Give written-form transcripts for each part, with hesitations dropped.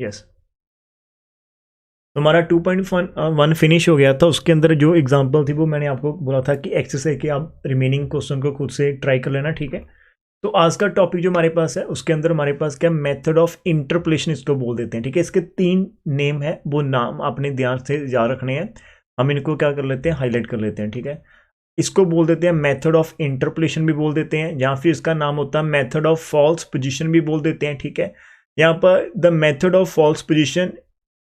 Yes. तो हमारा 2.1 finish हो गया था। उसके अंदर जो एग्जांपल थी वो मैंने आपको बोला था कि एक्सरसाइज के आप रिमेनिंग क्वेश्चन को खुद से ट्राई कर लेना, ठीक है। तो आज का टॉपिक जो हमारे पास है उसके अंदर हमारे पास क्या मेथड ऑफ इंटरपोलेशन इसको बोल देते हैं, ठीक है। इसके 3 नेम है, वो नाम अपने ध्यान से याद रखने हैं। हम इनको क्या कर लेते हैं, हाईलाइट कर लेते हैं, ठीक है। इसको बोल देते हैं मेथड ऑफ इंटरपोलेशन भी बोल देते हैं, या फिर इसका नाम होता है मेथड ऑफ फॉल्स पोजीशन भी बोल देते हैं, ठीक है। यहाँ पर the method of false position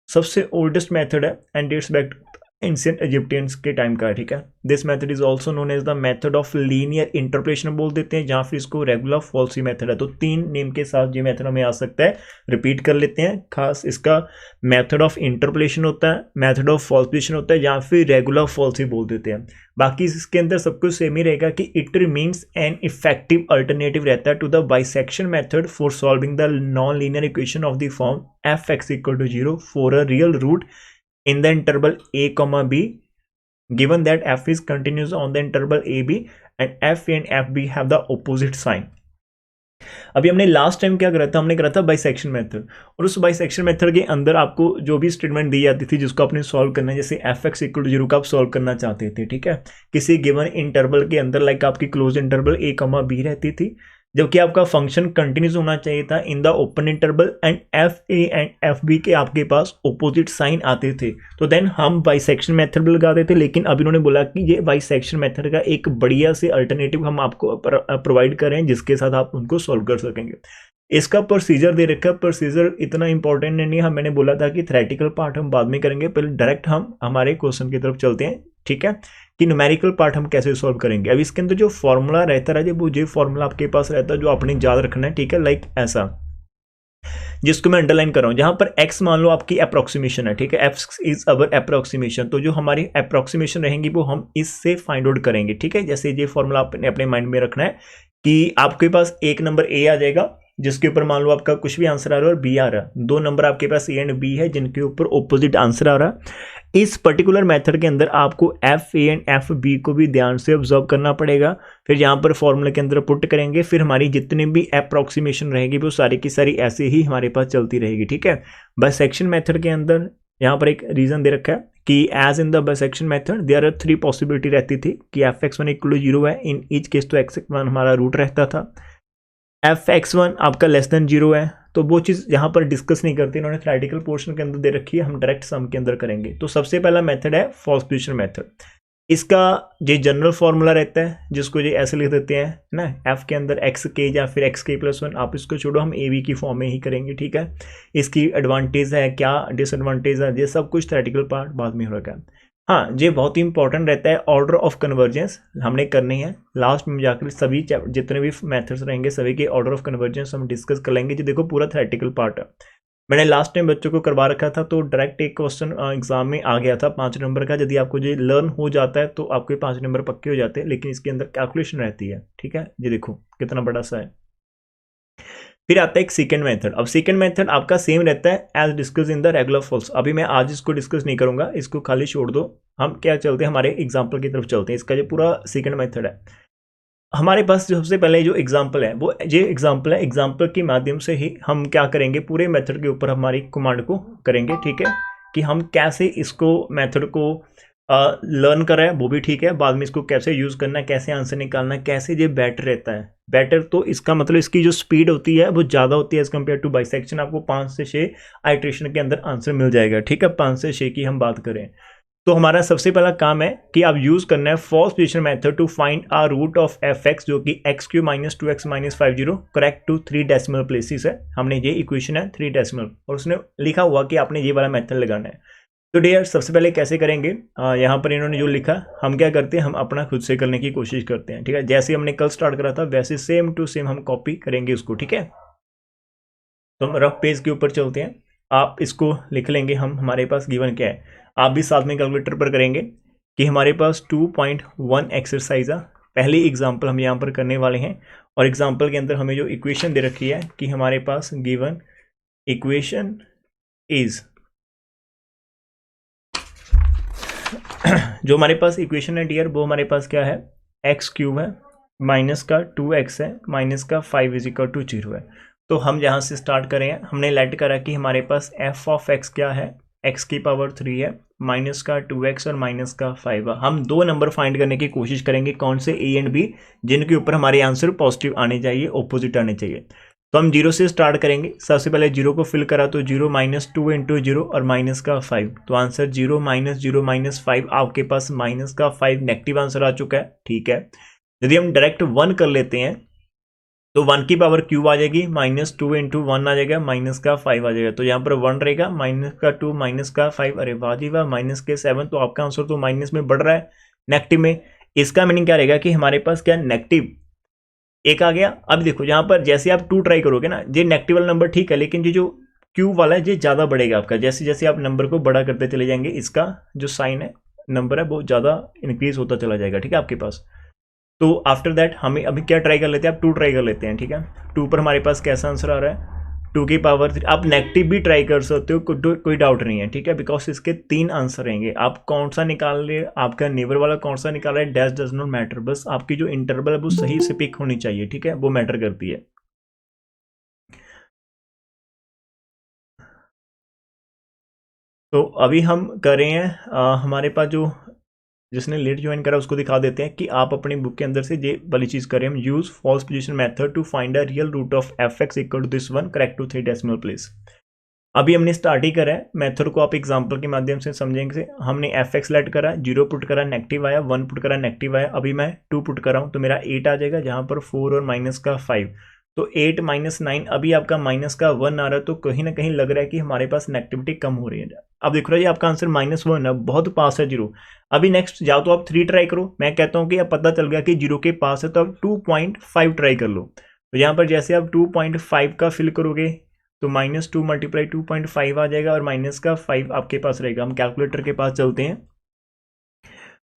सबसे ओल्डेस्ट मेथड है and dates back ancient Egyptians के टाइम का है, ठीक है। This method is also known as the method of linear interpretation बोल देते हैं, जहां फिर इसको रेगुलर फॉल्सी मेथड है। तो 3 नेम के साथ ये मेथड हमें आ सकता है। रिपीट कर लेते हैं, खास इसका मेथड ऑफ इंटरप्रेशन होता है, मेथड ऑफ फॉल्स पोजीशन होता है, या फिर रेगुलर फॉल्सी बोल देते हैं। बाकी इसके अंदर सब कुछ सेम ही रहेगा कि it remains an effective alternative रहता है to the bisection method for solving the non linear equation of the form f x equal to 0 for a real root in the interval a comma b given that f is continuous on the interval a b and f and f b have the opposite sign। अभी हमने last time क्या करा था, हमने करा था bisection method, और उस बाइसेक्शन मेथड के अंदर आपको जो भी स्टेटमेंट दी जाती थी जिसको आपने सॉल्व करना है, जैसे एफ एक्स इक्वल टू 0 का आप सॉल्व करना चाहते थे, ठीक है, किसी गिवन इंटरवल के अंदर, लाइक आपकी close interval a comma b रहती थी, जबकि आपका फंक्शन कंटिन्यूस होना चाहिए था in the open interval and f a and f b के आपके पास ऑपोजिट साइन आते थे। तो देन हम बाइसेक्शन मेथड भी लगाते थे, लेकिन अभी उन्होंने बोला कि ये बाइसेक्शन मेथड का एक बढ़िया से अल्टरनेटिव हम आपको प्रोवाइड करें जिसके साथ आप उनको सॉल्व कर सकेंगे। इसका प्रोसीजर दे रखा है, प्रोसीजर इतना इंपॉर्टेंट नहीं है, मैंने बोला था कि थ्योरेटिकल पार्ट हम बाद में करेंगे, पहले डायरेक्ट हम हमारे क्वेश्चन की तरफ चलते हैं, ठीक है, कि न्यूमेरिकल पार्ट हम कैसे सॉल्व करेंगे। अब इसके अंदर जो फॉर्मूला रहता है, वो जो फॉर्मूला आपके पास रहता है जो आपने याद रखना है, ठीक है, लाइक ऐसा, जिसको मैं अंडरलाइन कर रहा हूं, जहां पर x मान लो आपकी अप्रोक्सीमेशन है, ठीक है, f इज अवर अप्रोक्सीमेशन, तो जो हमारी अप्रोक्सीमेशन रहेंगी वो हम इससे फाइंड आउट करेंगे, ठीक है। जैसे ये फॉर्मूला आपने अपने माइंड में रखना है कि आपके पास एक नंबर a आ जाएगा जिसके ऊपर मान लो आपका कुछ भी आंसर आ रहा है और b आ रहा है, 2 नंबर आपके पास a एंड b है जिनके ऊपर ऑपोजिट आंसर आ रहा है। इस पर्टिकुलर मेथड के अंदर आपको f a and f b को भी ध्यान से ऑब्जर्व करना पड़ेगा, फिर यहाँ पर फॉर्मूले के अंदर पुट करेंगे, फिर हमारी जितनी भी अप्रोक्सीमेशन रहेगी वो सारी की सारी ऐसे ही हमारे पास चलती रहेगी, ठीक है। बाइसेक्शन मेथड के अंदर यहाँ पर एक रीजन दे रखा है कि as in the bisection method there are 3 possibility रहती थी कि f x one equal to 0 है, इन ईच केस तो एक्स वन हमारा रूट रहता था, एफ एक्स वन आपका लेस देन 0 है, तो वो चीज़ यहाँ पर डिस्कस नहीं करती, इन्होंने थ्योरेटिकल पोर्शन के अंदर दे रखी है, हम डायरेक्ट सम के अंदर करेंगे। तो सबसे पहला मेथड है फॉल्स पोजीशन मेथड। इसका जो जनरल फॉर्मूला रहता है जिसको ये ऐसे लिख देते हैं ना, एफ के अंदर एक्स के या फिर एक्स के प्लस 1, आप इसको छोड़ो, हम ए बी की फॉर्म में ही करेंगे, ठीक है। इसकी एडवांटेज है क्या, डिसएडवांटेज है, ये सब कुछ थ्योरेटिकल पार्ट बाद में हो रखा है। हाँ, ये बहुत ही इंपॉर्टेंट रहता है, ऑर्डर ऑफ कन्वर्जेंस हमने करनी है, लास्ट में जाकर सभी जितने भी मेथड्स रहेंगे सभी के ऑर्डर ऑफ कन्वर्जेंस हम डिस्कस कर लेंगे। जो देखो पूरा थ्योरेटिकल पार्ट है, मैंने लास्ट टाइम बच्चों को करवा रखा था, तो डायरेक्ट एक क्वेश्चन एग्जाम में आ गया था 5 नंबर का, यदि आपको ये लर्न हो जाता है तो आपके 5 नंबर पक्के हो जाते हैं, लेकिन इसके अंदर कैलकुलेशन रहती है, ठीक है। ये देखो कितना बड़ा सा है। फिर आता है एक सेकंड मेथड। अब सेकंड मेथड आपका सेम रहता है as discuss in the regular false. अभी मैं आज इसको डिस्कस नहीं करूंगा, इसको खाली छोड़ दो, हम क्या चलते हैं हमारे एग्जाम्पल की तरफ चलते हैं। इसका जो पूरा सेकंड मेथड है, हमारे पास सबसे पहले जो एग्जाम्पल है वो ये एग्जाम्पल है, एग्जाम्पल के माध्यम से ही हम क्या करेंगे, पूरे मेथड के ऊपर हमारी कमांड को करेंगे, ठीक है, कि हम कैसे इसको मेथड को लर्न कर रहे हैं वो भी ठीक है, बाद में इसको कैसे यूज़ करना है, कैसे आंसर निकालना है, कैसे ये बेटर रहता है। बेटर तो इसका मतलब इसकी जो स्पीड होती है वो ज़्यादा होती है एज कम्पेयर टू बाइसेक्शन। आपको 5 से 6 आइट्रेशन के अंदर आंसर मिल जाएगा, ठीक है, 5 से 6 की हम बात करें तो हमारा सबसे पहला काम है कि आप यूज़ करना है false position method to find a root of f x, जो कि x cube minus 2x minus 50 correct to 3 decimal places है। हमने ये इक्वेशन है 3 डेसिमल, और उसने लिखा हुआ कि आपने ये वाला मेथड लगाना है। तो डियर सबसे पहले कैसे करेंगे, यहाँ पर इन्होंने जो लिखा हम क्या करते हैं, हम अपना खुद से करने की कोशिश करते हैं, ठीक है। जैसे हमने कल स्टार्ट करा था वैसे सेम टू सेम हम कॉपी करेंगे उसको, ठीक है। तो हम रफ पेज के ऊपर चलते हैं, आप इसको लिख लेंगे, हम हमारे पास गिवन क्या है, आप भी साथ में कैलकुलेटर पर करेंगे कि हमारे पास 2.1 एक्सरसाइज है। पहली एग्जांपल हम यहाँ पर करने वाले हैं, और एग्जांपल के अंदर हमें जो इक्वेशन दे रखी है कि हमारे पास गिवन इक्वेशन इज जो हमारे पास इक्वेशन है डियर वो हमारे पास क्या है, एक्स क्यूब है माइनस का 2x है माइनस का 5 इज इक्वल टू 0 है। तो हम जहाँ से स्टार्ट करें, हमने लेट करा कि हमारे पास एफ ऑफ एक्स क्या है, एक्स की पावर 3 है, माइनस का 2x और माइनस का 5 है। हम दो नंबर फाइंड करने की कोशिश करेंगे, कौन से ए एंड बी, जिनके ऊपर हमारे आंसर पॉजिटिव आने चाहिए, ऑपोजिट आने चाहिए। तो हम जीरो से स्टार्ट करेंगे। सबसे पहले जीरो को फिल करा तो जीरो माइनस 2 इंटू जीरो और माइनस का 5, तो आंसर जीरो माइनस 5, आपके पास माइनस का 5 नेगेटिव आंसर आ चुका है। ठीक है, यदि हम डायरेक्ट 1 कर लेते हैं तो 1 की पावर क्यूब आ जाएगी, माइनस 2 इंटू 1 आ जाएगा, माइनस का 5 आ जाएगा। तो यहाँ पर 1 रहेगा, माइनस का 2 माइनस का 5, अरे वाह जी वाह, माइनस के 7, तो आपका आंसर तो माइनस में बढ़ रहा है, नेगेटिव में। इसका मीनिंग क्या रहेगा कि हमारे पास क्या नेगेटिव एक आ गया। अब देखो यहाँ पर जैसे आप 2 ट्राई करोगे ना, ये नेगेटिव वाला नंबर ठीक है, लेकिन ये जो क्यूब वाला है ये ज़्यादा बढ़ेगा आपका। जैसे जैसे आप नंबर को बड़ा करते चले जाएंगे, इसका जो साइन है, नंबर है, वो ज़्यादा इंक्रीज होता चला जाएगा। ठीक है आपके पास। तो आफ्टर दैट हमें अभी क्या ट्राई कर लेते हैं, आप 2 ट्राई कर लेते हैं। ठीक है, 2 पर हमारे पास कैसा आंसर आ रहा है, 2 की पावर 3। आप नेगेटिव भी ट्राई कर सकते हो, कोई डाउट नहीं है। ठीक है, बिकॉज इसके 3 आंसर रहेंगे। आप कौन सा निकाल रहे, आपका नेबर वाला कौन सा निकाल रहा है, डैश डज नॉट मैटर, बस आपकी जो इंटरवल है वो सही से पिक होनी चाहिए। ठीक है, वो मैटर करती है। तो अभी हम कर रहे हैं, हमारे पास जो जिसने लेट ज्वाइन करा उसको दिखा देते हैं कि आप अपनी बुक के अंदर से ये वाली चीज करें, हम use false position method to find a real root of f x equal to this one, correct to 3 decimal place. अभी हमने स्टार्ट ही करा है, मेथड को आप एग्जांपल के माध्यम से समझेंगे। हमने एफ एक्स लेट करा, 0 पुट करा, नेगेटिव आया, 1 पुट करा, नेगेटिव आया। अभी मैं 2 पुट कर रहा हूँ तो मेरा 8 आ जाएगा, जहां पर 4 और माइनस का 5, तो 8 माइनस 9, अभी आपका माइनस का 1 आ रहा है, तो कहीं ना कहीं लग रहा है कि हमारे पास नेगेटिविटी कम हो रही है। अब देख रहे हो आपका आंसर -1 है, बहुत पास है जीरो। अभी नेक्स्ट जाओ तो आप 3 ट्राई करो। मैं कहता हूँ कि अब पता चल गया कि जीरो के पास है, तो आप 2.5 ट्राई कर लो। तो यहाँ पर जैसे आप 2.5 का फिल करोगे तो -2 मल्टीप्लाई 2.5 आ जाएगा, और माइनस का 5 आपके पास रहेगा। हम कैलकुलेटर के पास चलते हैं।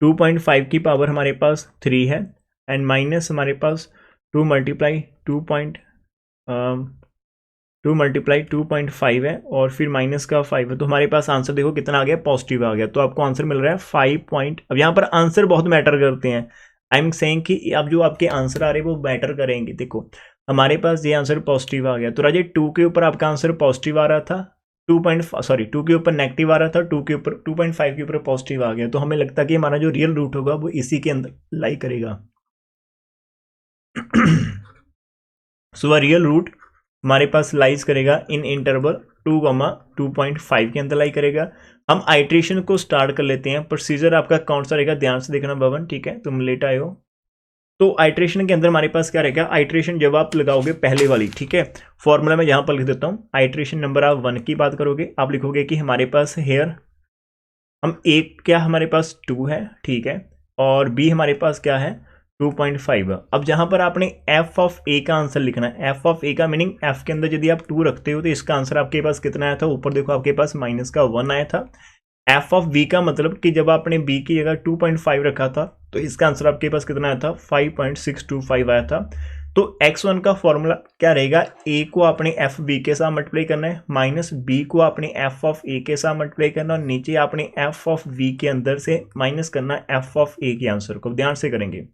2.5 की पावर हमारे पास 3 है, एंड माइनस हमारे पास 2 मल्टीप्लाई 2.5 है, और फिर माइनस का 5 है। तो हमारे पास आंसर देखो कितना आ गया, पॉजिटिव आ गया। तो आपको आंसर मिल रहा है 5 अब यहाँ पर आंसर बहुत मैटर करते हैं। आई एम सेइंग कि अब जो आपके आंसर आ रहे हैं वो मैटर करेंगे। देखो हमारे पास ये आंसर पॉजिटिव आ गया, तो राजे 2 के ऊपर आपका आंसर पॉजिटिव आ रहा था, 2 के ऊपर नेगेटिव आ रहा था, 2 के ऊपर 2.5 के ऊपर पॉजिटिव आ गया। तो हमें लगता है कि हमारा जो रियल रूट होगा वो इसी के अंदर लाई करेगा। सो रियल रूट हमारे पास लाइज करेगा इन इंटरवल 2,2.5 के अंदर लाई करेगा। हम आइट्रेशन को स्टार्ट कर लेते हैं। प्रोसीजर आपका कौन सा रहेगा, ध्यान से देखना भवन। ठीक है, तुम लेट आए हो। तो आइट्रेशन के अंदर हमारे पास क्या रहेगा, आइट्रेशन जब आप लगाओगे पहले वाली, ठीक है, फॉर्मूला में यहां पर लिख देता हूं। आइट्रेशन नंबर आप 1 की बात करोगे, आप लिखोगे कि हमारे पास हेयर हम एक क्या हमारे पास 2 है, ठीक है, और बी हमारे पास क्या है 2.5 है। अब जहां पर आपने एफ ऑफ ए का आंसर लिखना है, एफ ऑफ ए का मीनिंग एफ के अंदर यदि आप 2 रखते हो तो इसका आंसर आपके पास कितना आया था, ऊपर देखो आपके पास माइनस का 1 आया था। एफ ऑफ बी का मतलब कि जब आपने बी की जगह 2.5 रखा था तो इसका आंसर आपके पास कितना आया था, 5.625 आया था। तो x1 का फॉर्मूला क्या रहेगा, a को आपने एफ बी के साथ मल्टीप्लाई करना है, माइनस बी को आपने एफ ऑफ ए के साथ मल्टीप्लाई करना है, और नीचे आपने एफ ऑफ बी के अंदर से माइनस करना है एफ ऑफ ए के आंसर को। ध्यान से करेंगे।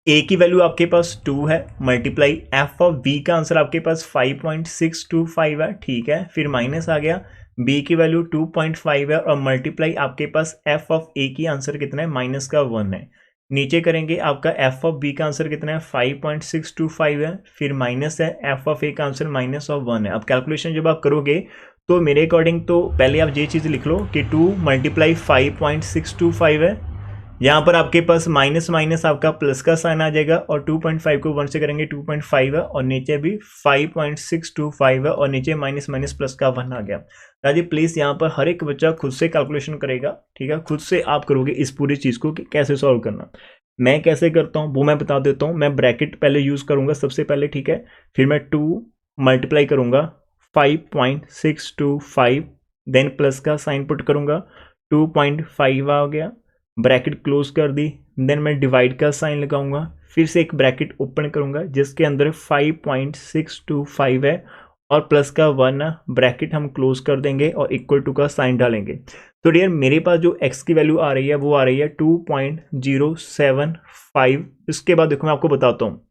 ए की वैल्यू आपके पास 2 है, मल्टीप्लाई एफ ऑफ बी का आंसर आपके पास 5.625 है, ठीक है, फिर माइनस आ गया, बी की वैल्यू 2.5 है, और मल्टीप्लाई आपके पास एफ ऑफ ए की आंसर कितना है, माइनस का 1 है। नीचे करेंगे आपका एफ ऑफ बी का आंसर कितना है, 5.625 है, फिर माइनस है एफ ऑफ ए का आंसर -1 है। अब कैलकुलेशन जब आप करोगे तो मेरे अकॉर्डिंग तो पहले आप ये चीज़ लिख लो कि 2 मल्टीप्लाई 5.625 है, यहाँ पर आपके पास माइनस माइनस आपका प्लस का साइन आ जाएगा, और 2.5 को 1 से करेंगे 2.5 है, और नीचे भी 5.625 है, और नीचे माइनस माइनस प्लस का 1 आ गया। राजी प्लीज़ यहाँ पर हर एक बच्चा खुद से कैलकुलेशन करेगा, ठीक है, खुद से आप करोगे इस पूरी चीज़ को कि कैसे सॉल्व करना। मैं कैसे करता हूँ वो मैं बता देता हूँ। मैं ब्रैकेट पहले यूज़ करूँगा सबसे पहले, ठीक है, फिर मैं 2 मल्टीप्लाई करूँगा 5.625, देन प्लस का साइन पुट करूँगा, 2.5 आ गया, ब्रैकेट क्लोज कर दी, देन मैं डिवाइड का साइन लगाऊंगा, फिर से एक ब्रैकेट ओपन करूंगा जिसके अंदर 5.625 है, और प्लस का 1, ब्रैकेट हम क्लोज कर देंगे और इक्वल टू का साइन डालेंगे। तो डियर मेरे पास जो x की वैल्यू आ रही है वो आ रही है 2.075। इसके बाद देखो मैं आपको बताता हूँ,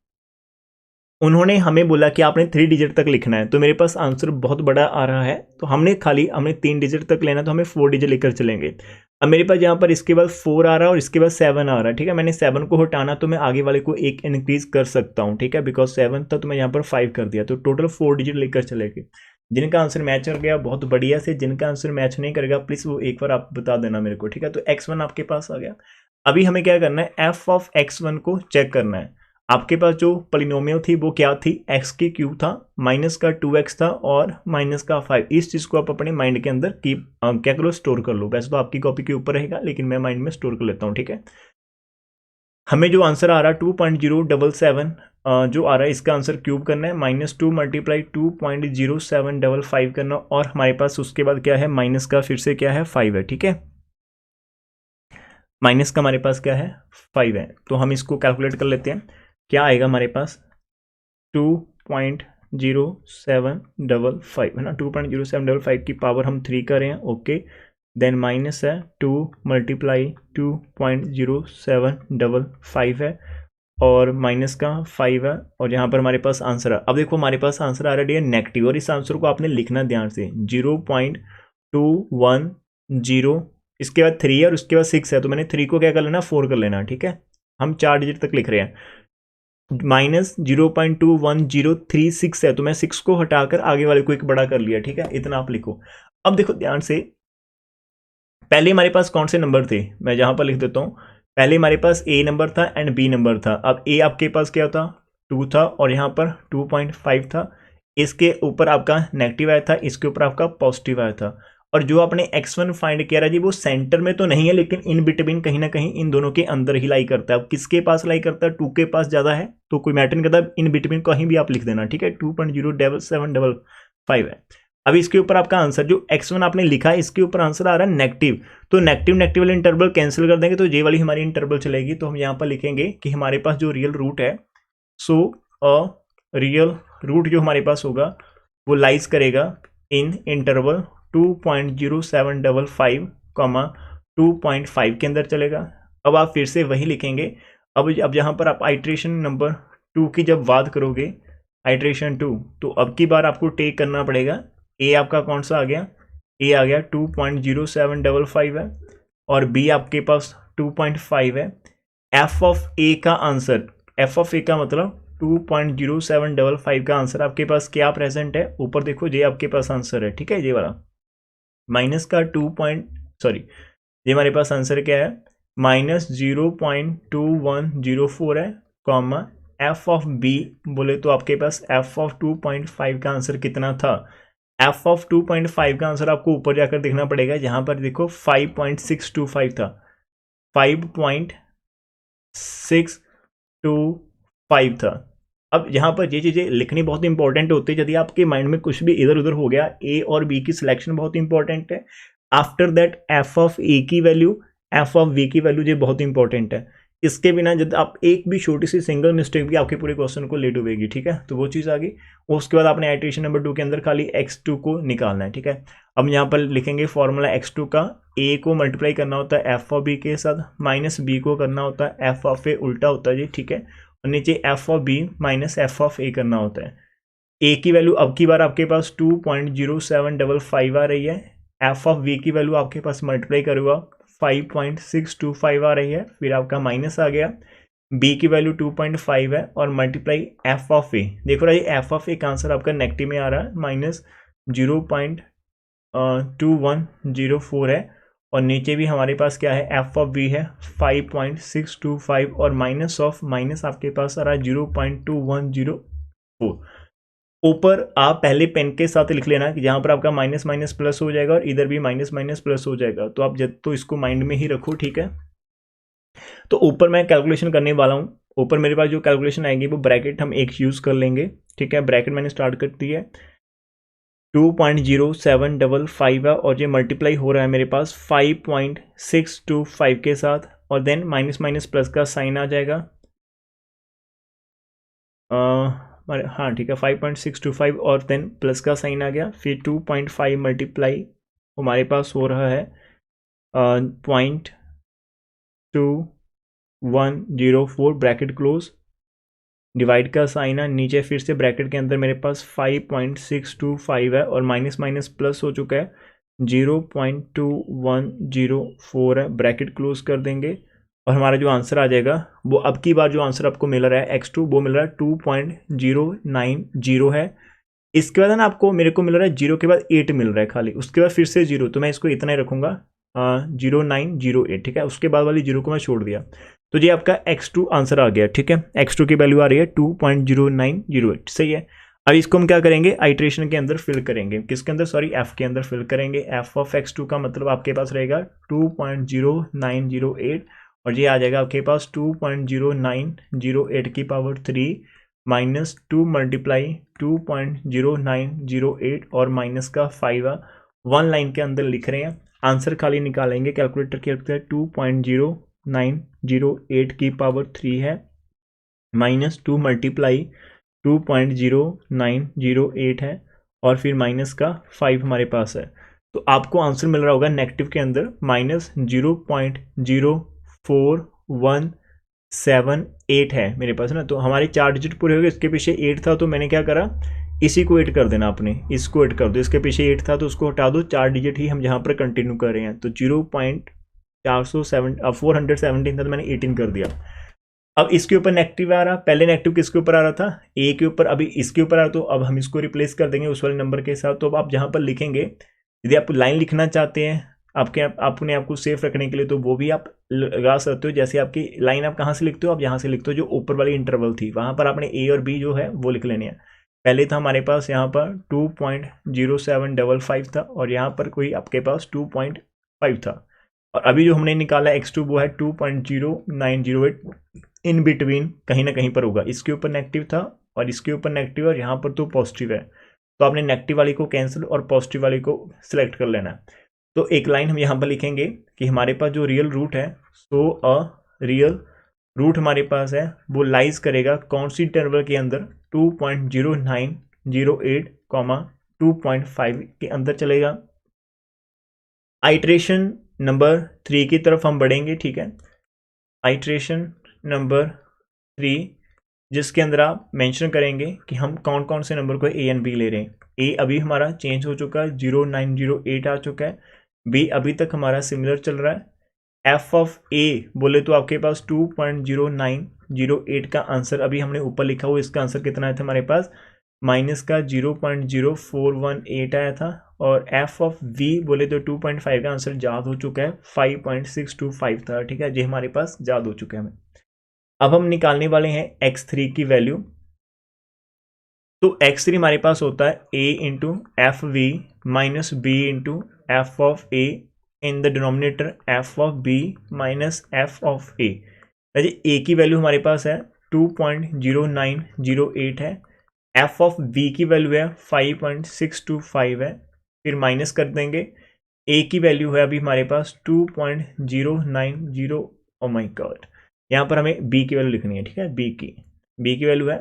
उन्होंने हमें बोला कि आपने 3 डिजिट तक लिखना है, तो मेरे पास आंसर बहुत बड़ा आ रहा है, तो हमने 3 डिजिट तक लेना, तो हमें 4 डिजिट लेकर चलेंगे। अब मेरे पास यहाँ पर इसके बाद 4 आ रहा है और इसके बाद 7 आ रहा है, ठीक है। मैंने 7 को हटाना, तो मैं आगे वाले को एक इंक्रीज कर सकता हूँ, ठीक है, बिकॉज 7 था तो मैं यहाँ पर 5 कर दिया, तो टोटल 4 डिजिट लेकर चलेंगे। जिनका आंसर मैच कर गया बहुत बढ़िया से, जिनका आंसर मैच नहीं करेगा प्लीज वो एक बार आप बता देना मेरे को, ठीक है। तो x1 आपके पास आ गया। अभी हमें क्या करना है, f ऑफ x1 को चेक करना है। आपके पास जो पॉलिनोमियल थी वो क्या थी, x की क्यूब था, माइनस का 2x था और माइनस का 5। इस चीज को आप अपने माइंड के अंदर क्या करो, स्टोर कर लो। वैसे तो आपकी कॉपी के ऊपर रहेगा, लेकिन मैं माइंड में स्टोर कर लेता हूँ, ठीक है। हमें जो आंसर आ रहा है 2.077 जो आ रहा है, इसका आंसर क्यूब करना है, -2 मल्टीप्लाई 2.0755 करना, और हमारे पास उसके बाद क्या है, माइनस का फिर से क्या है, 5 है, ठीक है। माइनस का हमारे पास क्या है, 5 है। तो हम इसको कैलकुलेट कर लेते हैं, क्या आएगा हमारे पास 2.0755 है ना, 2.0755 की पावर हम 3 कर रहे हैं, ओके। देन माइनस है 2 मल्टीप्लाई 2.0755 है और माइनस का 5 है, और यहाँ पर हमारे पास आंसर है। अब देखो हमारे पास आंसर आ रहा है नेगेटिव, और इस आंसर को आपने लिखना ध्यान से, 0.210, इसके बाद 3 है और उसके बाद 6 है, तो मैंने 3 को क्या कर लेना, 4 कर लेना, ठीक है। हम 4 डिजिट तक लिख रहे हैं। -0.21036 है, तो मैं 6 को हटाकर आगे वाले को एक बड़ा कर लिया, ठीक है। इतना आप लिखो। अब देखो ध्यान से, पहले हमारे पास कौन से नंबर थे, मैं जहां पर लिख देता हूं। पहले हमारे पास ए नंबर था एंड बी नंबर था। अब ए आपके पास क्या था, 2 था, और यहां पर 2.5 था। इसके ऊपर आपका नेगेटिव आया था, इसके ऊपर आपका पॉजिटिव आया था। और जो आपने x1 फाइंड किया जी, वो सेंटर में तो नहीं है, लेकिन इन बिटवीन कहीं ना कहीं इन दोनों के अंदर ही लाई करता है। अब किसके पास लाई करता है, 2 के पास ज्यादा है, तो कोई मैटर नहीं करता, इन बिटवीन कहीं भी आप लिख देना, ठीक है। 2.0755 है। अभी इसके ऊपर आपका आंसर जो x1 आपने लिखा है, इसके ऊपर आंसर आ रहा है नेगेटिव, तो नेगेटिव नेगेटिव वाले इंटरवल कैंसिल कर देंगे, तो ये वाली हमारी इंटरवल चलेगी। तो हम यहाँ पर लिखेंगे कि हमारे पास जो रियल रूट है, सो अ रियल रूट जो हमारे पास होगा वो लाइज करेगा इन इंटरवल 2.0755, 2.5 के अंदर चलेगा। अब आप फिर से वही लिखेंगे। अब यहाँ पर आप आइट्रेशन नंबर 2 की जब बात करोगे, आइट्रेशन 2, तो अब की बार आपको टेक करना पड़ेगा। ए आपका कौन सा आ गया, ए आ गया 2.0755 है, और बी आपके पास 2.5 है। एफ ऑफ ए का आंसर, एफ ऑफ ए का मतलब 2.0755 का आंसर आपके पास क्या प्रेजेंट है, ऊपर देखो ये आपके पास आंसर है, ठीक है। ये वाला माइनस का ये हमारे पास आंसर क्या है, -0.2104 है, कॉमा एफ ऑफ बी बोले तो आपके पास एफ ऑफ 2.5 का आंसर कितना था। एफ ऑफ 2.5 का आंसर आपको ऊपर जाकर देखना पड़ेगा, जहां पर देखो 5.625 था, 5.625 था। अब यहाँ पर ये चीज़ें लिखनी बहुत इंपॉर्टेंट होती है। यदि आपके माइंड में कुछ भी इधर उधर हो गया, ए और बी की सिलेक्शन बहुत इंपॉर्टेंट है। आफ्टर दैट एफ ऑफ ए की वैल्यू, एफ ऑफ बी की वैल्यू, ये बहुत इंपॉर्टेंट है। इसके बिना यदि आप एक भी छोटी सी सिंगल मिस्टेक भी आपके पूरे क्वेश्चन को ले डूबेगी, ठीक है। तो वो चीज़ आ गई। उसके बाद आपने आइट्रेशन नंबर 2 के अंदर खाली x2 को निकालना है, ठीक है। अब यहाँ पर लिखेंगे फॉर्मूला x2 का, a को मल्टीप्लाई करना होता है एफ ऑफ बी के साथ, माइनस बी को करना होता है एफ ऑफ ए, उल्टा होता है जी, ठीक है। और नीचे F of B minus F of A करना होता है। ए की वैल्यू अब की बार आपके पास 2.0755 आ रही है, एफ ऑफ बी की वैल्यू आपके पास मल्टीप्लाई करूँगा 5.625 आ रही है, फिर आपका माइनस आ गया, बी की वैल्यू 2.5 है और मल्टीप्लाई एफ ऑफ ए। देखो रहा एफ ऑफ ए का आंसर आपका नेगेटिव में आ रहा है, -0.2104 है, और नीचे भी हमारे पास क्या है, एफ ऑफ बी है 5.625, और माइनस आपके पास आ रहा है 0.2104। ऊपर आप पहले पेन के साथ लिख लेना कि जहां पर आपका माइनस माइनस प्लस हो जाएगा और इधर भी माइनस माइनस प्लस हो जाएगा, तो आप तो इसको माइंड में ही रखो, ठीक है। तो ऊपर मैं कैलकुलेशन करने वाला हूँ। ऊपर मेरे पास जो कैलकुलेशन आएगी वो ब्रैकेट हम एक यूज कर लेंगे, ठीक है। ब्रैकेट मैंने स्टार्ट कर दी है, 2.0755 है, और ये मल्टीप्लाई हो रहा है मेरे पास 5.625 के साथ, और देन माइनस माइनस प्लस का साइन आ जाएगा। हाँ ठीक है, 5.625 और देन प्लस का साइन आ गया, फिर 2.5 मल्टीप्लाई हमारे पास हो रहा है 0.2104 ब्रैकेट क्लोज, डिवाइड का साइन है, नीचे फिर से ब्रैकेट के अंदर मेरे पास 5.625 है और माइनस माइनस प्लस हो चुका है 0.2104 है, ब्रैकेट क्लोज कर देंगे और हमारा जो आंसर आ जाएगा वो अब की बार जो आंसर आपको मिल रहा है x2 वो मिल रहा है 2.090 है। इसके बाद ना आपको मेरे को मिल रहा है 0 के बाद 8 मिल रहा है खाली, उसके बाद फिर से 0, तो मैं इसको इतना ही रखूंगा 0908, ठीक है। उसके बाद वाली 0 को मैं छोड़ दिया, तो ये आपका x2 आंसर आ गया, ठीक है। x2 की वैल्यू आ रही है 2.0908, सही है। अब इसको हम क्या करेंगे, आइट्रेशन के अंदर फिल करेंगे, किसके अंदर, सॉरी f के अंदर फिल करेंगे। f ऑफ x2 का मतलब आपके पास रहेगा 2.0908 और ये आ जाएगा आपके पास 2.0908 की पावर 3 माइनस 2 मल्टीप्लाई 2.0908 और माइनस का 5 वन लाइन के अंदर लिख रहे हैं। आंसर खाली निकालेंगे, कैलकुलेटर के अंदर 2.0908 की पावर 3 है माइनस 2 मल्टीप्लाई 2.0908 है और फिर माइनस का 5 हमारे पास है। तो आपको आंसर मिल रहा होगा नेगेटिव के अंदर माइनस 0.04178 है मेरे पास ना। तो हमारे 4 डिजिट पूरे हो गए, इसके पीछे 8 था तो मैंने क्या करा, इसी को 8 कर देना, आपने इसको 8 कर दो, इसके पीछे 8 था तो उसको हटा दो, 4 डिजिट ही हम यहाँ पर कंटिन्यू कर रहे हैं। तो 417 था तो मैंने 18 कर दिया। अब इसके ऊपर नेगेटिव आ रहा, पहले नेगेटिव किसके ऊपर आ रहा था, ए के ऊपर, अभी इसके ऊपर आ रहा, तो अब हम इसको रिप्लेस कर देंगे उस वाले नंबर के साथ। तो अब आप जहाँ पर लिखेंगे, यदि आप लाइन लिखना चाहते हैं अपने आप को सेफ रखने के लिए, तो वो भी आप लगा सकते हो। जैसे आपकी लाइन आप कहाँ से लिखते हो, आप यहाँ से लिखते हो, जो ऊपर वाली इंटरवल थी वहाँ पर आपने ए और बी जो है वो लिख लेने हैं। पहले था हमारे पास यहाँ पर 2.0755 था और यहाँ पर कोई आपके पास 2.5 था, और अभी जो हमने निकाला x2 वो है 2.0908, इन बिटवीन कहीं ना कहीं पर होगा। इसके ऊपर नेगेटिव था और इसके ऊपर नेगेटिव और यहाँ पर तो पॉजिटिव है, तो आपने नेगेटिव वाली को कैंसिल और पॉजिटिव वाली को सिलेक्ट कर लेना है। तो एक लाइन हम यहाँ पर लिखेंगे कि हमारे पास जो रियल रूट है, सो अ रियल रूट हमारे पास है वो लाइज करेगा कौन सी इंटरवल के अंदर, 2.0908 2.5 के अंदर चलेगा। आइट्रेशन नंबर 3 की तरफ हम बढ़ेंगे, ठीक है। आइट्रेशन नंबर 3 जिसके अंदर आप मेंशन करेंगे कि हम कौन कौन से नंबर को ए एंड बी ले रहे हैं। ए अभी हमारा चेंज हो चुका है, 0908 आ चुका है। बी अभी तक हमारा सिमिलर चल रहा है। एफ ऑफ ए बोले तो आपके पास 2.0908 का आंसर अभी हमने ऊपर लिखा हुआ, इसका आंसर कितना आया था हमारे पास, माइनस का 0.0418 आया था। और एफ ऑफ वी बोले तो 2.5 का आंसर याद हो चुका है, 5.625 था, ठीक है, ये हमारे पास याद हो चुका है हमें। अब हम निकालने वाले हैं x3 की वैल्यू। तो x3 हमारे पास होता है a into F we minus B into F of A in the denominator F of B minus F of A. A की वैल्यू हमारे पास है 2.0908 है, एफ ऑफ बी की वैल्यू है 5.625 है, फिर माइनस कर देंगे। ए की वैल्यू है अभी हमारे पास 2.090, ओ माय गॉड, यहाँ पर हमें बी की वैल्यू लिखनी है, ठीक है। बी की वैल्यू है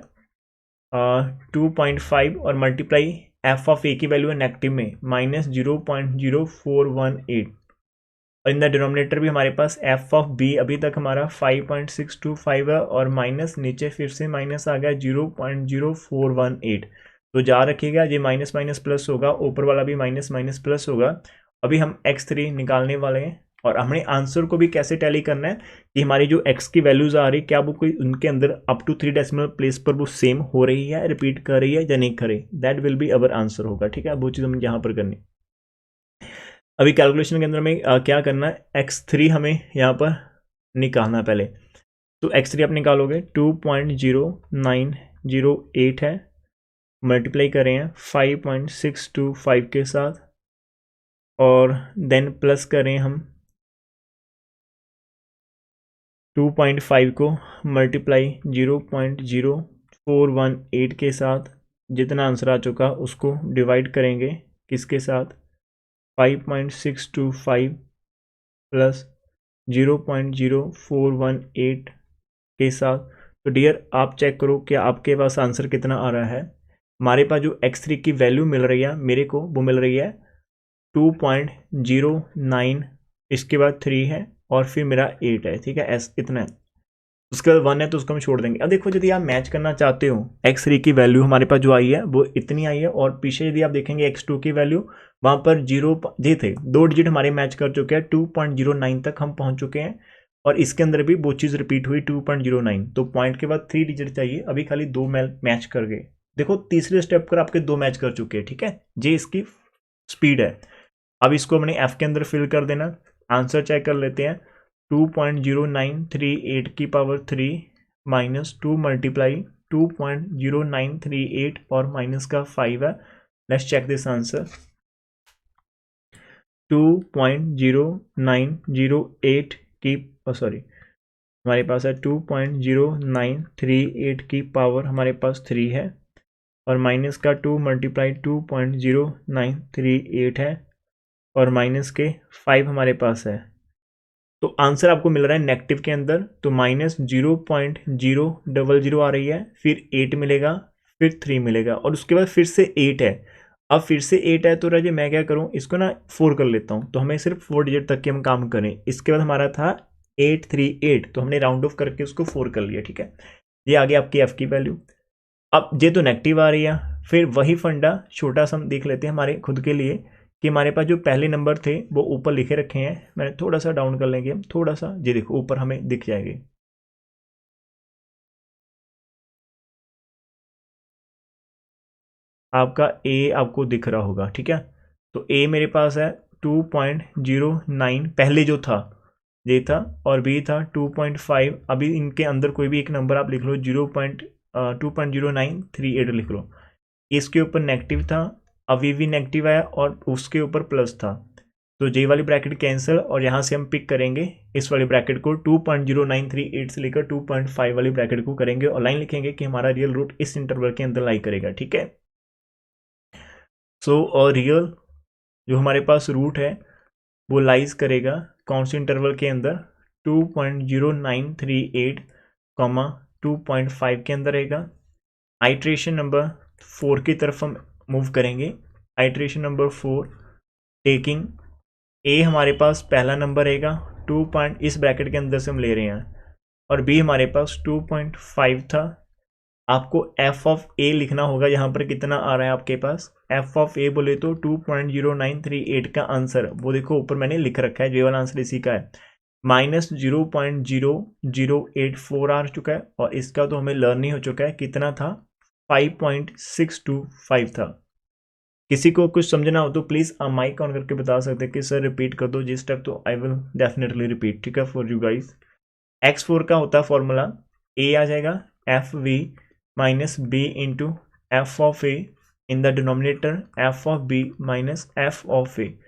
2.5 और मल्टीप्लाई एफ ऑफ ए की वैल्यू है नेगेटिव में माइनस 0.0418 और इन द डिनोमिनेटर भी हमारे पास एफ ऑफ बी अभी तक हमारा 5.625 है और माइनस नीचे फिर से माइनस आ गया 0.0418। तो जा रखिएगा, ये माइनस माइनस प्लस होगा, ऊपर वाला भी माइनस माइनस प्लस होगा। अभी हम x3 निकालने वाले हैं और हमने आंसर को भी कैसे टैली करना है कि हमारी जो x की वैल्यूज आ रही क्या वो कोई उनके अंदर अप टू 3 डेसिमल प्लेस पर वो सेम हो रही है, रिपीट कर रही है या नहीं कर रही, that will be our answer होगा, ठीक है। वो चीज़ हमें यहाँ पर करनी। अभी कैलकुलेशन के अंदर में क्या करना है, x3 हमें यहाँ पर निकालना है पहले। तो x3 आप निकालोगे 2.0908 है, मल्टीप्लाई कर रहे हैं 5.625 के साथ और देन प्लस करें हम 2.5 को मल्टीप्लाई 0.0418 के साथ, जितना आंसर आ चुका उसको डिवाइड करेंगे किसके साथ, 5.625 प्लस 0.0418 के साथ। तो डियर आप चेक करो कि आपके पास आंसर कितना आ रहा है। हमारे पास जो x3 की वैल्यू मिल रही है मेरे को, वो मिल रही है 2.09, इसके बाद 3 है और फिर मेरा 8 है, ठीक है, इतना है। उसके बाद 1 है तो उसको हम छोड़ देंगे। अब देखो यदि आप मैच करना चाहते हो, x3 की वैल्यू हमारे पास जो आई है वो इतनी आई है, और पीछे यदि आप देखेंगे x2 की वैल्यू वहाँ पर 0 जी थे, 2 डिजिट हमारे मैच कर चुके हैं, 2.09 तक हम पहुँच चुके हैं, और इसके अंदर भी वो चीज़ रिपीट हुई 2.09। तो पॉइंट के बाद 3 डिजिट चाहिए, अभी खाली 2 मैच कर गए। देखो तीसरे स्टेप पर आपके 2 मैच कर चुके हैं, ठीक है, ये इसकी स्पीड है। अब इसको हमने f के अंदर फिल कर देना, आंसर चेक कर लेते हैं। 2.0938 की पावर 3 माइनस 2 मल्टीप्लाई 2.0938 और माइनस का 5 है। Let's check this answer. 2.0908 की सॉरी हमारे पास है 2.0938 की पावर हमारे पास 3 है, और माइनस का 2 मल्टीप्लाई 2.0938 है, और माइनस के 5 हमारे पास है। तो आंसर आपको मिल रहा है नेगेटिव के अंदर, तो -0.000 आ रही है, फिर 8 मिलेगा, फिर 3 मिलेगा, और उसके बाद फिर से 8 है। अब फिर से 8 है तो राजे मैं क्या करूं, इसको ना 4 कर लेता हूं, तो हमें सिर्फ 4 डिजिट तक के हम काम करें। इसके बाद हमारा था 838, तो हमने राउंड ऑफ करके उसको 4 कर लिया, ठीक है। ये आ गया आपकी एफ की वैल्यू। अब ये तो नेगेटिव आ रही है, फिर वही फंडा छोटा सा हम देख लेते हैं हमारे खुद के लिए, कि हमारे पास जो पहले नंबर थे वो ऊपर लिखे रखे हैं। मैंने थोड़ा सा डाउन कर लेंगे हम, थोड़ा सा, ये देखो ऊपर हमें दिख जाएंगे। आपका ए आपको दिख रहा होगा, ठीक है। तो ए मेरे पास है 2.09, पहले जो था ये था, और बी था 2.5। अभी इनके अंदर कोई भी एक नंबर आप लिख लो, 2.0938 लिख लो। इसके ऊपर नेगेटिव था, अभी भी नेगेटिव आया, और उसके ऊपर प्लस था, तो जे वाली ब्रैकेट कैंसिल, और यहाँ से हम पिक करेंगे इस वाली ब्रैकेट को, 2.0938 से लेकर 2.5 वाली ब्रैकेट को करेंगे, और लाइन लिखेंगे कि हमारा रियल रूट इस इंटरवल के अंदर लाई करेगा, ठीक है। सो और रियल जो हमारे पास रूट है वो लाइज करेगा कौन से इंटरवल के अंदर, 2.0938 कॉमा 2.5 के अंदर रहेगा। आइट्रेशन नंबर 4 की तरफ हम मूव करेंगे। आइट्रेशन नंबर 4 टेकिंग ए हमारे पास पहला नंबर रहेगा 2 पॉइंट, इस ब्रैकेट के अंदर से हम ले रहे हैं, और बी हमारे पास 2.5 था। आपको एफ ऑफ ए लिखना होगा, यहाँ पर कितना आ रहा है आपके पास, एफ ऑफ ए बोले तो 2.0938 का आंसर वो देखो ऊपर मैंने लिख रखा है, जो वाला आंसर इसी का है, -0.0084 आ चुका है, और इसका तो हमें लर्न नहीं हो चुका है, कितना था 5.625 था। किसी को कुछ समझना हो तो प्लीज़ माइक ऑन करके बता सकते हैं कि सर रिपीट कर दो जिस स्टेप, तो आई विल डेफिनेटली रिपीट, ठीक है, फॉर यू गाइस। x4 का होता है फॉर्मूला, a आ जाएगा f we minus B into F of A, in the denominator F of B minus F of a.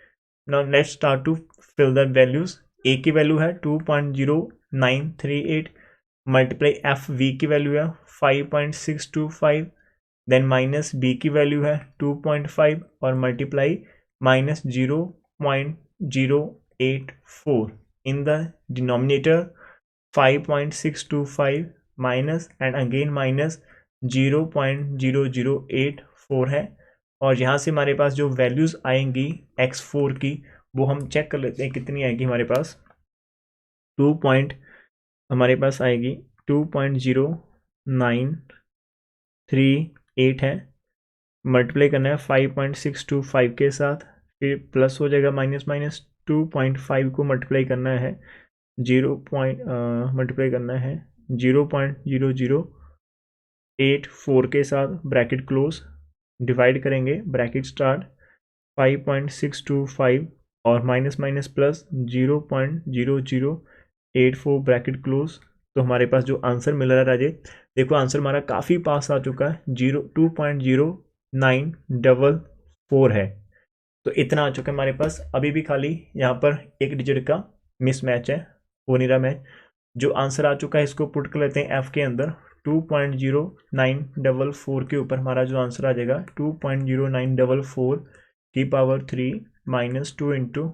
Now let's start to fill the values. a की value है 2.0938, multiply f v की value है 5.625, then minus b की value है 2.5, और multiply minus 0.084 in the denominator 5.625 minus and again minus 0.0084 है, और यहाँ से हमारे पास जो वैल्यूज़ आएंगी x4 की वो हम चेक कर लेते हैं कितनी आएगी हमारे पास। हमारे पास आएगी 2.0938 है, मल्टीप्लाई करना है 5.625 के साथ, फिर प्लस हो जाएगा माइनस माइनस 2.5 को मल्टीप्लाई करना है 0.0084 के साथ, ब्रैकेट क्लोज, डिवाइड करेंगे, ब्रैकेट स्टार्ट 5.625 और minus minus plus 0.0084 bracket close. तो हमारे पास जो आंसर मिल रहा है राजे, देखो आंसर हमारा काफ़ी पास आ चुका है, 2.0944 है, तो इतना आ चुका है हमारे पास। अभी भी खाली यहाँ पर एक डिजिट का मिसमैच है, हो नहीं रहा मैच। जो आंसर आ चुका है इसको पुट कर लेते हैं एफ के अंदर, 2.0944 के ऊपर हमारा जो आंसर आ जाएगा 2.0944 की पावर 3 माइनस 2 इंटू,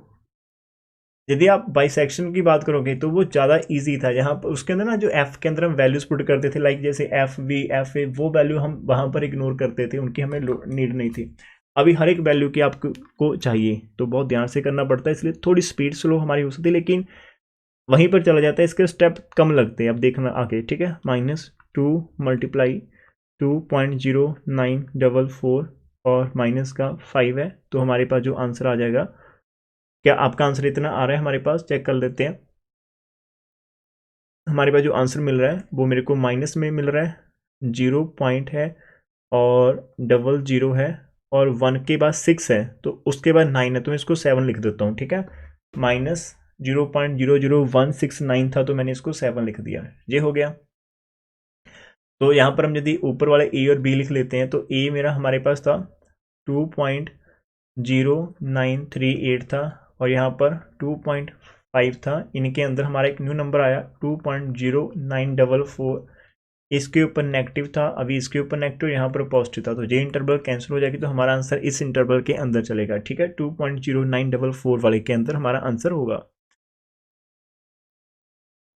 यदि आप बाइसेक्शन की बात करोगे तो वो ज़्यादा इजी था। यहाँ पर उसके अंदर ना जो एफ के अंदर हम वैल्यूज पुट करते थे, लाइक जैसे एफ वी एफ ए, वो वैल्यू हम वहाँ पर इग्नोर करते थे, उनकी हमें नीड नहीं थी। अभी हर एक वैल्यू की आपको चाहिए, तो बहुत ध्यान से करना पड़ता है, इसलिए थोड़ी स्पीड स्लो हमारी हो सकती है, लेकिन वहीं पर चला जाता है, इसके स्टेप कम लगते हैं। अब देखना आगे, ठीक है। -2 मल्टीप्लाई 2.0944 और माइनस का 5 है, तो हमारे पास जो आंसर आ जाएगा, क्या आपका आंसर इतना आ रहा है हमारे पास? चेक कर लेते हैं। हमारे पास जो आंसर मिल रहा है वो मेरे को माइनस में मिल रहा है, 0 पॉइंट है और 00 है और 1 के बाद 6 है, तो उसके बाद 9 है, तो मैं इसको 7 लिख देता हूँ, ठीक है। -0.00169 था, तो मैंने इसको 7 लिख दिया, ये हो गया। तो यहाँ पर हम यदि ऊपर वाले ए और बी लिख लेते हैं, तो ए मेरा हमारे पास था 2.0938 था और यहाँ पर 2.5 था। इनके अंदर हमारा एक न्यू नंबर आया 2.0944, इसके ऊपर नेगेटिव था, अभी इसके ऊपर नेगेटिव, यहाँ पर पॉजिटिव था, तो ये इंटरवल कैंसिल हो जाएगी, तो हमारा आंसर इस इंटरवल के अंदर चलेगा, ठीक है। 2.0944 वाले के अंदर हमारा आंसर होगा।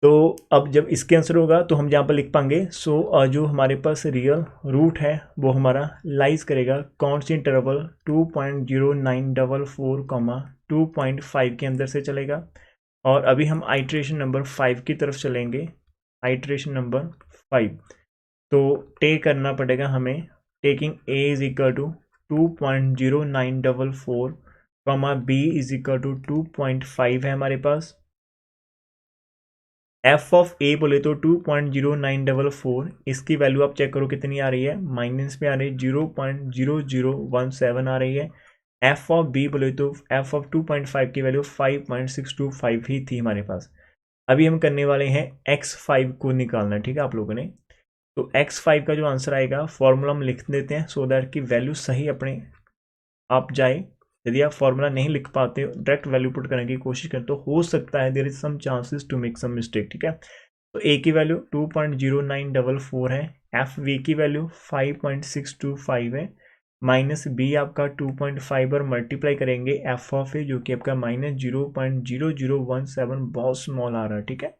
तो अब जब इसके आंसर होगा तो हम यहाँ पर लिख पाएंगे, सो जो हमारे पास रियल रूट है वो हमारा लाइज करेगा कौन सी इंटरवल 2.0944, 2.5 के अंदर से चलेगा। और अभी हम आइट्रेशन नंबर 5 की तरफ चलेंगे। आइट्रेशन नंबर 5, तो टेक करना पड़ेगा हमें, taking a is equal to 2.0944, b is equal to 2.5 है हमारे पास। एफ ऑफ ए बोले तो 2.0944, इसकी वैल्यू आप चेक करो कितनी आ रही है, माइनस में आ रही है, 0.0017 आ रही है। एफ ऑफ बी बोले तो एफ ऑफ 2.5 की वैल्यू 5.625 ही थी हमारे पास। अभी हम करने वाले हैं x5 को निकालना, ठीक है आप लोगों ने। तो x5 का जो आंसर आएगा, फॉर्मूला हम लिख देते हैं सो दैट की वैल्यू सही अपने आप जाए। यदि आप फॉर्मूला नहीं लिख पाते, डायरेक्ट वैल्यू पुट करने की कोशिश करें, तो हो सकता है there is some chances to make some mistake, ठीक है। तो ए की वैल्यू 2.0944 है, एफ वी की वैल्यू 5.625 है, माइनस बी आपका 2.5 और मल्टीप्लाई करेंगे एफ ऑफ ए जो कि आपका -0.0017, बहुत स्मॉल आ रहा है, ठीक है।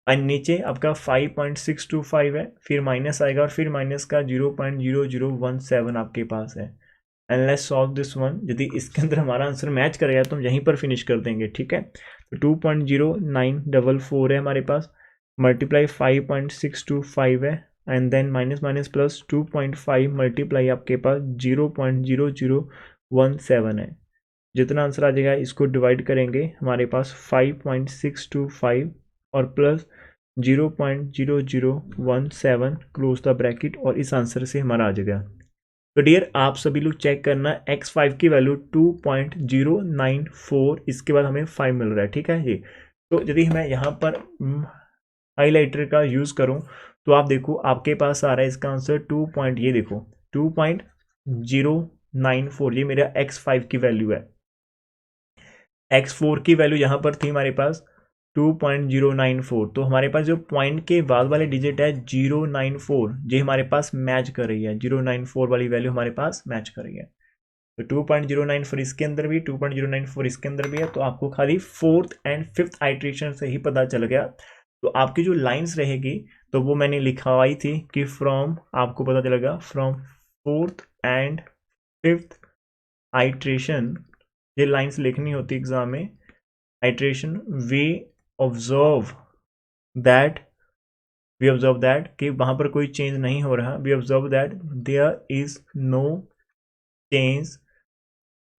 और नीचे आपका 5.625 है, फिर माइनस आएगा और फिर माइनस का 0.0017 आपके पास है। And let's solve this one. यदि इसके अंदर हमारा आंसर मैच करेगा तो हम यहीं पर फिनिश कर देंगे, ठीक है। तो 2.0944 है हमारे पास, मल्टीप्लाई 5.625 है, and then minus minus plus 2.5 multiply आपके पास 0.0017 है। जितना आंसर आ जाएगा इसको डिवाइड करेंगे, हमारे पास 5.625 और प्लस 0.0017 क्लोज द ब्रैकेट, और इस आंसर से हमारा आ जाएगा। तो डियर आप सभी लोग चेक करना, x5 की वैल्यू 2.094, इसके बाद हमें 5 मिल रहा है, ठीक है जी। तो यदि मैं यहाँ पर हाईलाइटर का यूज़ करूँ तो आप देखो आपके पास आ रहा है इसका आंसर 2 पॉइंट, ये देखो 2.094, ये मेरा x5 की वैल्यू है। x4 की वैल्यू यहाँ पर थी हमारे पास 2.094, तो हमारे पास जो पॉइंट के बाद वाले डिजिट है 094, ये हमारे पास मैच कर रही है, 094 वाली वैल्यू हमारे पास मैच कर रही है। तो 2.094 इसके अंदर भी, 2.094 इसके अंदर भी है, तो आपको खाली 4th एंड 5th आइट्रेशन से ही पता चल गया। तो आपकी जो लाइंस रहेगी तो वो मैंने लिखवाई थी कि फ्रॉम, आपको पता चलेगा from 4th and 5th iteration, ये लाइंस लिखनी होती एग्जाम में। आइट्रेशन वी ऑब्जर्व दैट, कि वहां पर कोई चेंज नहीं हो रहा, we observe that there is no change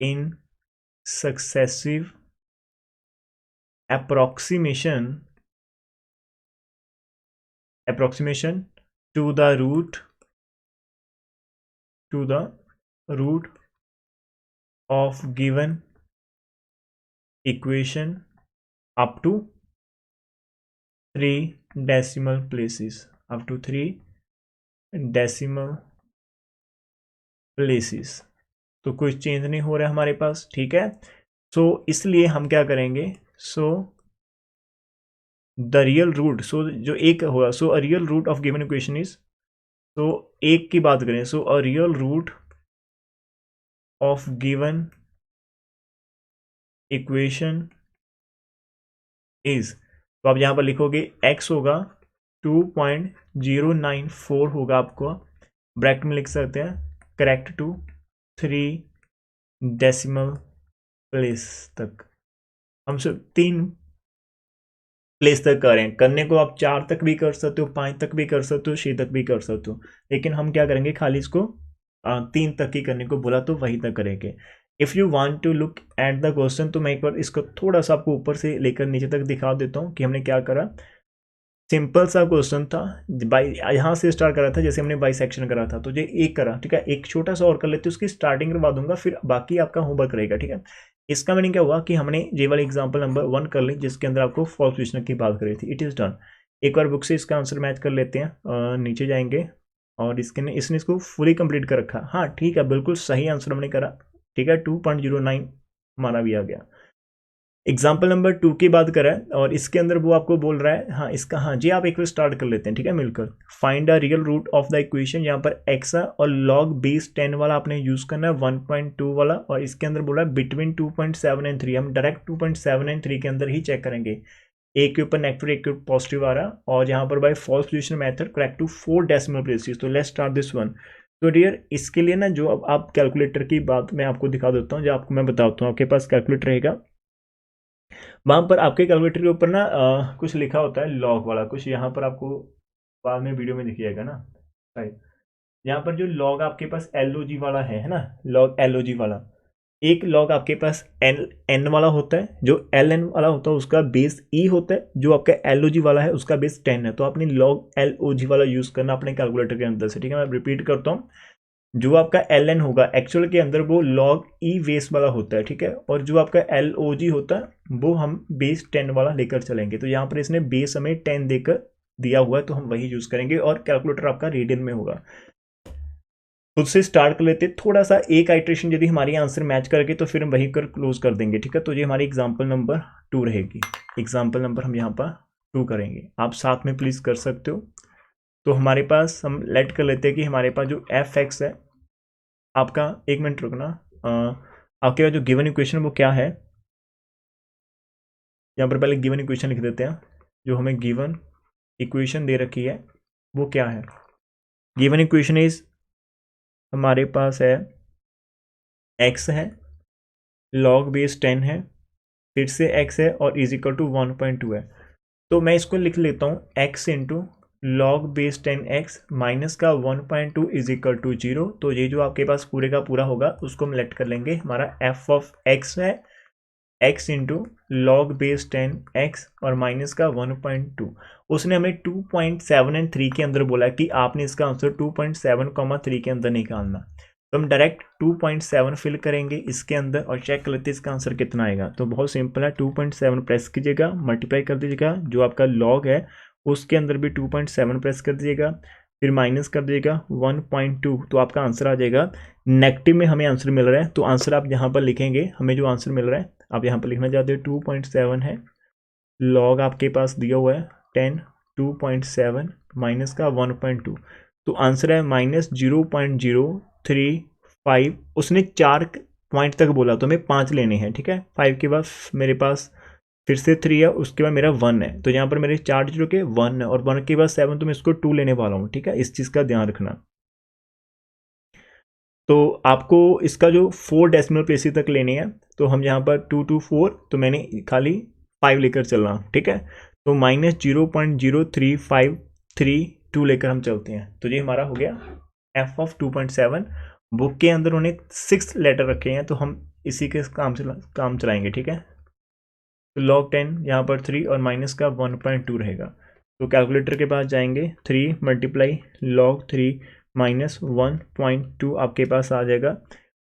in successive approximation to the root of given equation up to 3 decimal places, up to 3 decimal places। तो कोई चेंज नहीं हो रहा है हमारे पास, ठीक है। सो इसलिए हम क्या करेंगे, so the real root, so जो एक होगा, so a real root of given equation is, तो एक की बात करें, so a real root of given equation is, तो आप यहां पर लिखोगे x होगा 2.094 होगा, आपको ब्रैकेट में लिख सकते हैं करेक्ट टू 3 डेसिमल प्लेस तक। हम सब 3 प्लेस तक करें। करने को आप 4 तक भी कर सकते हो, 5 तक भी कर सकते हो, 6 तक भी कर सकते हो, लेकिन हम क्या करेंगे, खाली इसको 3 तक ही करने को बोला तो वहीं तक करेंगे। If you want to look at the question, तो मैं एक बार इसको थोड़ा सा आपको ऊपर से लेकर नीचे तक दिखा देता हूँ कि हमने क्या करा। सिंपल सा क्वेश्चन था, बाई यहाँ से स्टार्ट करा था, जैसे हमने बाई सेक्शन करा था, तो ये एक करा, ठीक है। एक छोटा सा और कर लेते, उसकी स्टार्टिंग करवा दूंगा, फिर बाकी आपका होमवर्क रहेगा, ठीक है। इसका मीनिंग क्या हुआ कि हमने ये वाली एग्जांपल नंबर 1 कर ली, जिसके अंदर आपको फॉल्स पोजिशन की बात करी थी। It is done. एक बार बुक से इसका आंसर मैच कर लेते हैं, नीचे जाएंगे और इसने इसको फुली कंप्लीट कर रखा। हाँ ठीक है, बिल्कुल सही आंसर हमने करा, ठीक है। 2.09 हमारा भी आ गया। एग्जाम्पल नंबर 2 की बात करें और इसके अंदर वो आपको बोल रहा है, हाँ इसका, हाँ जी आप एक बार स्टार्ट कर लेते हैं, ठीक है, मिलकर। Find a real root of the equation, यहाँ पर एक्स और लॉग बेस 10 वाला आपने यूज करना है, 1.2 वाला, और इसके अंदर बोला है बिटवीन 2.7 एंड 3। हम डायरेक्ट 2.7 एंड 3 के अंदर ही चेक करेंगे। एक के ऊपर नेगेटिव, एक के ऊपर पॉजिटिव आ रहा, और यहाँ पर by false position method correct to 4 decimal places. तो लेट्स स्टार्ट दिस वन। तो डियर, इसके लिए ना जो अब आप कैलकुलेटर की बात मैं आपको दिखा देता हूँ, जो आपको मैं बताता हूँ, आपके पास कैलकुलेटर रहेगा, वहाँ पर आपके कैलकुलेटर के ऊपर ना कुछ लिखा होता है लॉग वाला, कुछ यहाँ पर आपको बाद में वीडियो में दिखिएगा ना, राइट। यहाँ पर जो लॉग आपके पास LOG वाला है ना, लॉग LOG वाला, एक लॉग आपके पास n वाला होता है, जो ln वाला होता है उसका बेस e होता है, जो आपका LOG वाला है उसका बेस 10 है। तो आपने लॉग LOG वाला यूज करना अपने कैलकुलेटर के अंदर से, ठीक है। मैं रिपीट करता हूँ, जो आपका ln होगा एक्चुअल के अंदर वो लॉग ई बेस वाला होता है, ठीक है, और जो आपका LOG होता है वो हम बेस 10 वाला लेकर चलेंगे। तो यहाँ पर इसने बेस हमें 10 देकर दिया हुआ है, तो हम वही यूज करेंगे, और कैलकुलेटर आपका रेडियन में होगा। खुद से स्टार्ट कर लेते, थोड़ा सा एक आइट्रेशन यदि हमारी आंसर मैच करके तो फिर हम वही कर क्लोज कर देंगे, ठीक है। तो ये हमारी एग्जाम्पल नंबर 2 रहेगी। एग्जाम्पल नंबर हम यहाँ पर 2 करेंगे, आप साथ में प्लीज कर सकते हो। तो हमारे पास हम लेट कर लेते हैं कि हमारे पास जो fx है आपका, एक मिनट रुकना, आपके पास जो गिवन इक्वेशन वो क्या है, यहाँ पर पहले गिवन इक्वेशन लिख देते हैं। जो हमें गिवन इक्वेशन दे रखी है वो क्या है। गिवन इक्वेशन इज, हमारे पास है x है, log बेस 10 है, फिर से x है, और इज इक्वल टू 1.2 है। तो मैं इसको लिख लेता हूँ x into log base 10x minus का 1.2 इज इक्वल टू 0। तो ये जो आपके पास पूरे का पूरा होगा उसको हम लेट कर लेंगे, हमारा f ऑफ x है x into log base 10x और माइनस का 1.2। उसने हमें 2.7 एंड 3 के अंदर बोला कि आपने इसका आंसर 2.7, 3 के अंदर निकालना। तो हम डायरेक्ट 2.7 फिल करेंगे इसके अंदर और चेक कर लेते हैं इसका आंसर कितना आएगा। तो बहुत सिंपल है, 2.7 प्रेस कीजिएगा, मल्टीप्लाई कर दीजिएगा, जो आपका लॉग है उसके अंदर भी 2.7 प्रेस कर दीजिएगा, फिर माइनस कर दीजिएगा 1.2, तो आपका आंसर आ जाएगा। नेगेटिव में हमें आंसर मिल रहा है, तो आंसर आप यहाँ पर लिखेंगे, हमें जो आंसर मिल रहा है आप यहाँ पर लिखना चाहते हो 2.7 है, लॉग आपके पास दिया हुआ है 10, 2.7 माइनस का 1.2, तो आंसर है -0.035। उसने 4 पॉइंट तक बोला, तो हमें 5 लेने हैं, ठीक है। 5 के बाद मेरे पास फिर से 3 है, उसके बाद मेरा 1 है, तो यहाँ पर मेरे 4 डिजिट के 1 है, और 1 के बाद 7, तो मैं इसको 2 लेने वाला हूँ, ठीक है। इस चीज़ का ध्यान रखना। तो आपको इसका जो 4 डेसिमल प्लेसेस तक लेने हैं, तो हम यहाँ पर 2 to 4, तो मैंने खाली 5 लेकर चल रहा हूँ, ठीक है। तो -0.03532 लेकर हम चलते हैं, तो ये हमारा हो गया f ऑफ 2.7। बुक के अंदर उन्हें 6 लेटर रखे हैं, तो हम इसी के काम चलाएंगे, ठीक है। तो log 10 यहाँ पर 3 और माइनस का 1.2 रहेगा। तो कैलकुलेटर के पास जाएंगे, 3 मल्टीप्लाई log 3 माइनस 1.2 आपके पास आ जाएगा,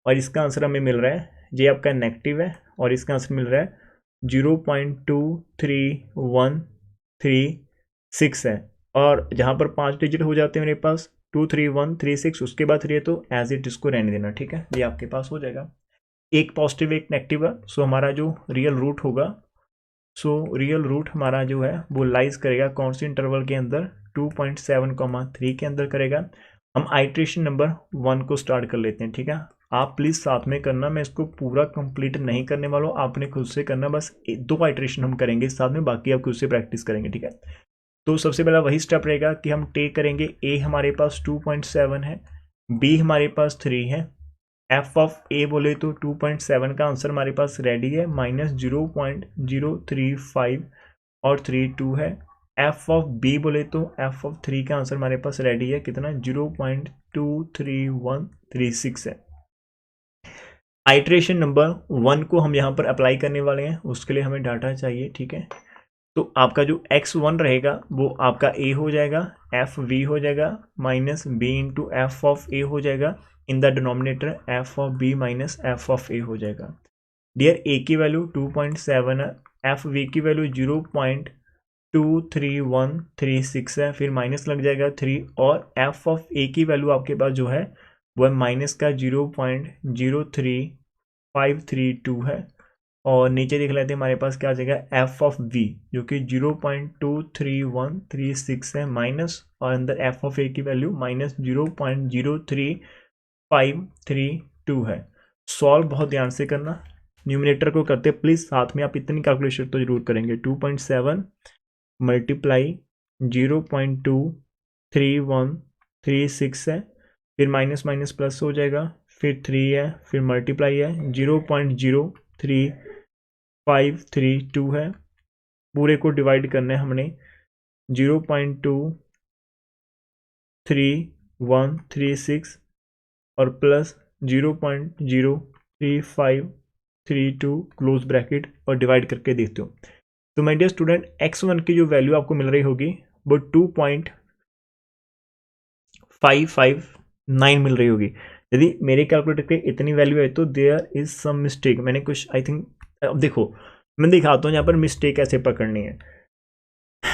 और इसका आंसर हमें मिल रहा है, ये आपका नेगेटिव है, और इसका आंसर मिल रहा है 0.23136 है। और जहाँ पर 5 डिजिट हो जाते हैं मेरे पास 23136, उसके बाद 3 है, तो एज इट इसको रहने देना, ठीक है। ये आपके पास हो जाएगा, एक पॉजिटिव एक नेगेटिव है। सो हमारा जो रियल रूट होगा, सो रियल रूट हमारा जो है वो लाइज करेगा कौन से इंटरवल के अंदर, 2.7, 3 के अंदर करेगा। हम आइट्रेशन नंबर 1 को स्टार्ट कर लेते हैं, ठीक है। आप प्लीज़ साथ में करना, मैं इसको पूरा कंप्लीट नहीं करने वाला हूँ, आपने खुद से करना, बस 2 आइट्रेशन हम करेंगे साथ में, बाकी आप खुद से प्रैक्टिस करेंगे, ठीक है। तो सबसे पहला वही स्टेप रहेगा कि हम टेक करेंगे, ए हमारे पास 2.7 है, बी हमारे पास 3 है, एफ ऑफ ए बोले तो 2.7 का आंसर हमारे पास रेडी है, -0.035 और 3 2 है। एफ ऑफ बी बोले तो एफ ऑफ 3 का आंसर हमारे पास रेडी है, कितना 0.23136 है। आइट्रेशन नंबर 1 को हम यहाँ पर अप्लाई करने वाले हैं, उसके लिए हमें डाटा चाहिए, ठीक है। तो आपका जो x1 रहेगा वो आपका a हो जाएगा, एफ वी हो जाएगा minus B into F of A हो जाएगा, in the denominator F of B minus F of A हो जाएगा। डियर ए की वैल्यू 2.7 है, एफ वी की वैल्यू 0.23136 है, फिर माइनस लग जाएगा 3, और एफ ऑफ ए की वैल्यू आपके पास जो है वो है माइनस का 0.03532 है। और नीचे देख लेते हैं हमारे पास क्या आ जाएगा एफ ऑफ वी जो कि 0.23136 है माइनस, और अंदर एफ ऑफ ए की वैल्यू माइनस 0.03532 है। सॉल्व बहुत ध्यान से करना, न्यूमिनेटर को करते प्लीज साथ में आप इतनी कैलकुलेशन तो जरूर करेंगे। 2.7 मल्टीप्लाई 0.23136 है, फिर माइनस माइनस प्लस हो जाएगा, फिर 3 है, फिर मल्टीप्लाई है 0.03532 है, पूरे को डिवाइड करना है हमने 0.23136 और प्लस 0.03532 क्लोज ब्रैकेट और डिवाइड करके देखते हो। तो माय डियर स्टूडेंट x1 की जो वैल्यू आपको मिल रही होगी वो 2.559 मिल रही होगी। यदि मेरे कैलकुलेटर पे इतनी वैल्यू है तो देयर इज सम मिस्टेक, मैंने कुछ आई थिंक, अब देखो मैं दिखाता हूँ यहाँ पर मिस्टेक कैसे पकड़नी है।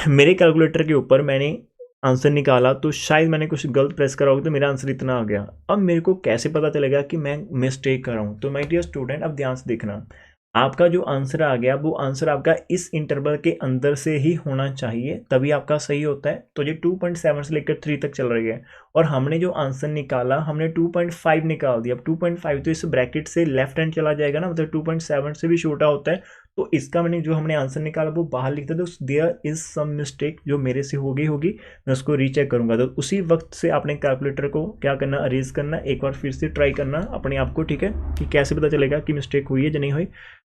मेरे कैलकुलेटर के ऊपर मैंने आंसर निकाला तो शायद मैंने कुछ गलत प्रेस करा होगा तो मेरा आंसर इतना आ गया। अब मेरे को कैसे पता चलेगा कि मैं मिस्टेक कर रहा हूँ? तो माय डियर स्टूडेंट अब ध्यान से देखना, आपका जो आंसर आ गया वो आंसर आपका इस इंटरवल के अंदर से ही होना चाहिए, तभी आपका सही होता है। तो ये 2.7 से लेकर 3 तक चल रही है और हमने जो आंसर निकाला हमने 2.5 निकाल दिया। अब 2.5 तो इस ब्रैकेट से लेफ्ट हैंड चला जाएगा ना, मतलब 2.7 से भी छोटा होता है, तो इसका मैंने जो हमने आंसर निकाला वो बाहर लिखता है। तो देयर इज सम मिस्टेक जो मेरे से होगी मैं उसको रीचेक करूंगा। तो उसी वक्त से आपने कैलकुलेटर को क्या करना, अरेज करना, एक बार फिर से ट्राई करना अपने आप को, ठीक है, कि कैसे पता चलेगा कि मिस्टेक हुई है या नहीं हुई।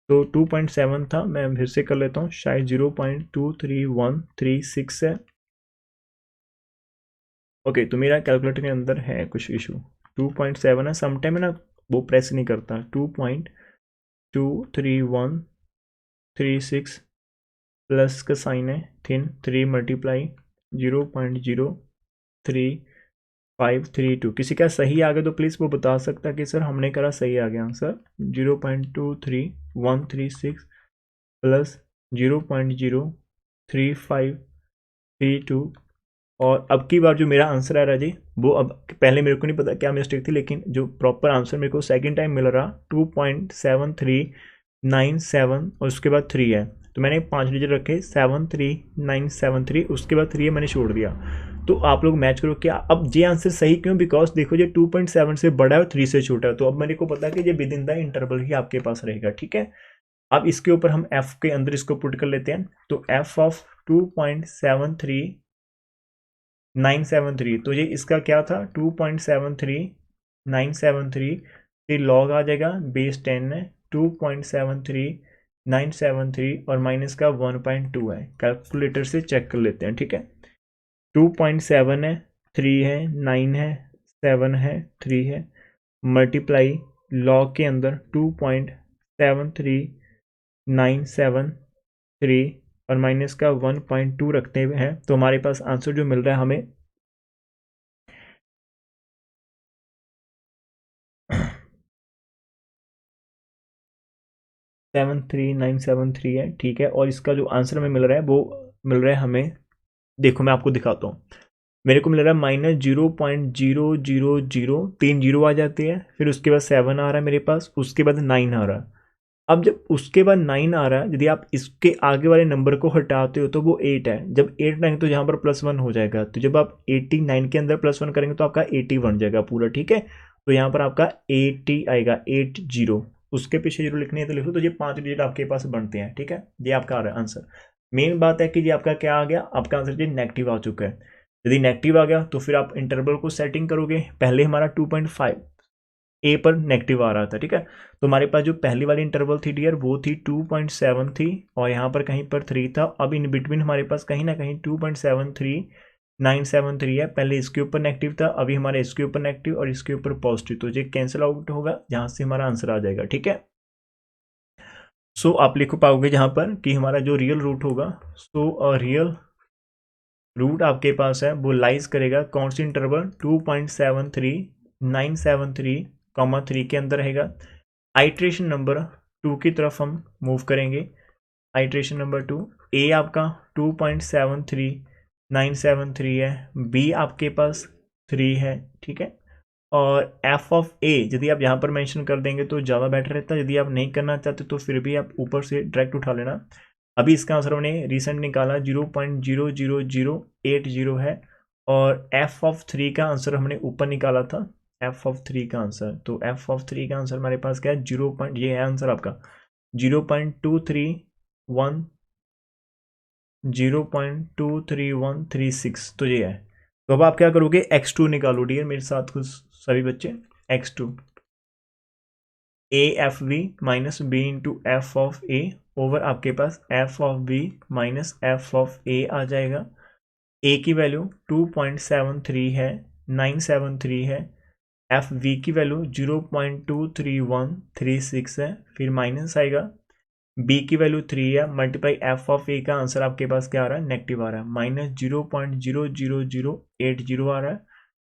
तो 2.7 था, मैं फिर से कर लेता हूँ, शायद 0.23136 है। ओके, तो मेरा कैलकुलेटर के अंदर है कुछ इशू। 2.7 है, समटाइम है ना वो प्रेस नहीं करता। 2.23136 प्लस का साइन है, 3 मल्टीप्लाई 0.03532। किसी का सही आ गया तो प्लीज़ वो बता सकता है कि सर हमने करा सही आ गया आंसर। 0.23136 प्लस 0.03532। और अब की बार जो मेरा आंसर आ रहा जी वो, अब पहले मेरे को नहीं पता क्या मिस्टेक थी, लेकिन जो प्रॉपर आंसर मेरे को सेकंड टाइम मिल रहा 2.7397 और उसके बाद 3 है। तो मैंने 5 डिजिट रखे 73973, उसके बाद 3 मैंने छोड़ दिया। तो आप लोग मैच करो क्या अब ये आंसर सही क्यों, बिकॉज देखो ये 2.7 से बड़ा है और 3 से छोटा है, तो अब मेरे को पता है कि ये विद इन द इंटरवल ही आपके पास रहेगा, ठीक है। अब इसके ऊपर हम f के अंदर इसको पुट कर लेते हैं। तो f ऑफ 2.73973, तो ये इसका क्या था 2.73973, फिर लॉग आ जाएगा बेस 10 है 2.73973 और माइनस का 1.2 है। कैलकुलेटर से चेक कर लेते हैं, ठीक है। 2.7 है, 3 है, 9 है, 7 है, 3 है, मल्टीप्लाई लॉग के अंदर 2.73973 और माइनस का 1.2 रखते हुए हैं, तो हमारे पास आंसर जो मिल रहा है हमें 73973 है, ठीक है। और इसका जो आंसर हमें मिल रहा है वो मिल रहा है हमें, देखो मैं आपको दिखाता हूँ, मेरे को मिल रहा है माइनस 0.000, 3 जीरो आ जाती है, फिर उसके बाद 7 आ रहा है मेरे पास, उसके बाद 9 आ रहा है। अब जब उसके बाद 9 आ रहा है, यदि आप इसके आगे वाले नंबर को हटाते हो तो वो 8 है। जब 8 9 तो यहाँ पर +1 हो जाएगा, तो जब आप 89 के अंदर +1 करेंगे तो आपका 80 बन जाएगा पूरा, ठीक है। तो यहाँ पर आपका 80 आएगा, 80, उसके पीछे 0 लिखनी है तो लिखो। तो ये 5 डिजिट आपके पास बनते हैं, ठीक है। ये आपका आ रहा है आंसर। मेन बात है कि ये आपका क्या आ गया, आपका आंसर ये नेगेटिव आ चुका है। यदि नेगेटिव आ गया तो फिर आप इंटरवल को सेटिंग करोगे, पहले हमारा 2.5 ए पर नेगेटिव आ रहा था, ठीक है। तो हमारे पास जो पहली वाली इंटरवल थी डियर वो थी 2.7 थी और यहाँ पर कहीं पर 3 था। अब इन बिटवीन हमारे पास कहीं ना कहीं 2.73973 है। पहले इसके ऊपर नेगेटिव था, अभी हमारे इसके ऊपर नेगेटिव और इसके ऊपर पॉजिटिव, तो ये कैंसिल आउट होगा, जहाँ से हमारा आंसर आ जाएगा, ठीक है। सो आप लिख पाओगे जहाँ पर कि हमारा जो रियल रूट होगा, सो रियल रूट आपके पास है वो लाइज करेगा कौन सी इंटरवल 2.73973, 3 के अंदर रहेगा। आइट्रेशन नंबर 2 की तरफ हम मूव करेंगे। आइट्रेशन नंबर 2, ए आपका 2.73973 है, बी आपके पास 3 है, ठीक है। और एफ ऑफ ए यदि आप यहाँ पर मेंशन कर देंगे तो ज़्यादा बेटर रहता है, यदि आप नहीं करना चाहते तो फिर भी आप ऊपर से डायरेक्ट उठा लेना। अभी इसका आंसर हमने रिसेंट निकाला 0.00080 है और एफ ऑफ 3 का आंसर हमने ऊपर निकाला था, एफ ऑफ 3 का आंसर। तो एफ ऑफ 3 का आंसर हमारे पास क्या है, ये है आंसर आपका 0.23136, तो ये है। तो अब आप क्या करोगे, x2 निकालो डियर मेरे साथ कुछ सभी बच्चे। x2 A F we minus B into F of A over आपके पास F of B minus F of A आ जाएगा। ए की वैल्यू 2.73 है, 973 है। एफ वी की वैल्यू 0.23136 है, फिर माइनस आएगा। बी की वैल्यू 3 है, मल्टीप्लाई एफ ऑफ ए का आंसर आपके पास क्या आ रहा है, नेगेटिव आ रहा है, -0.00080 आ रहा है।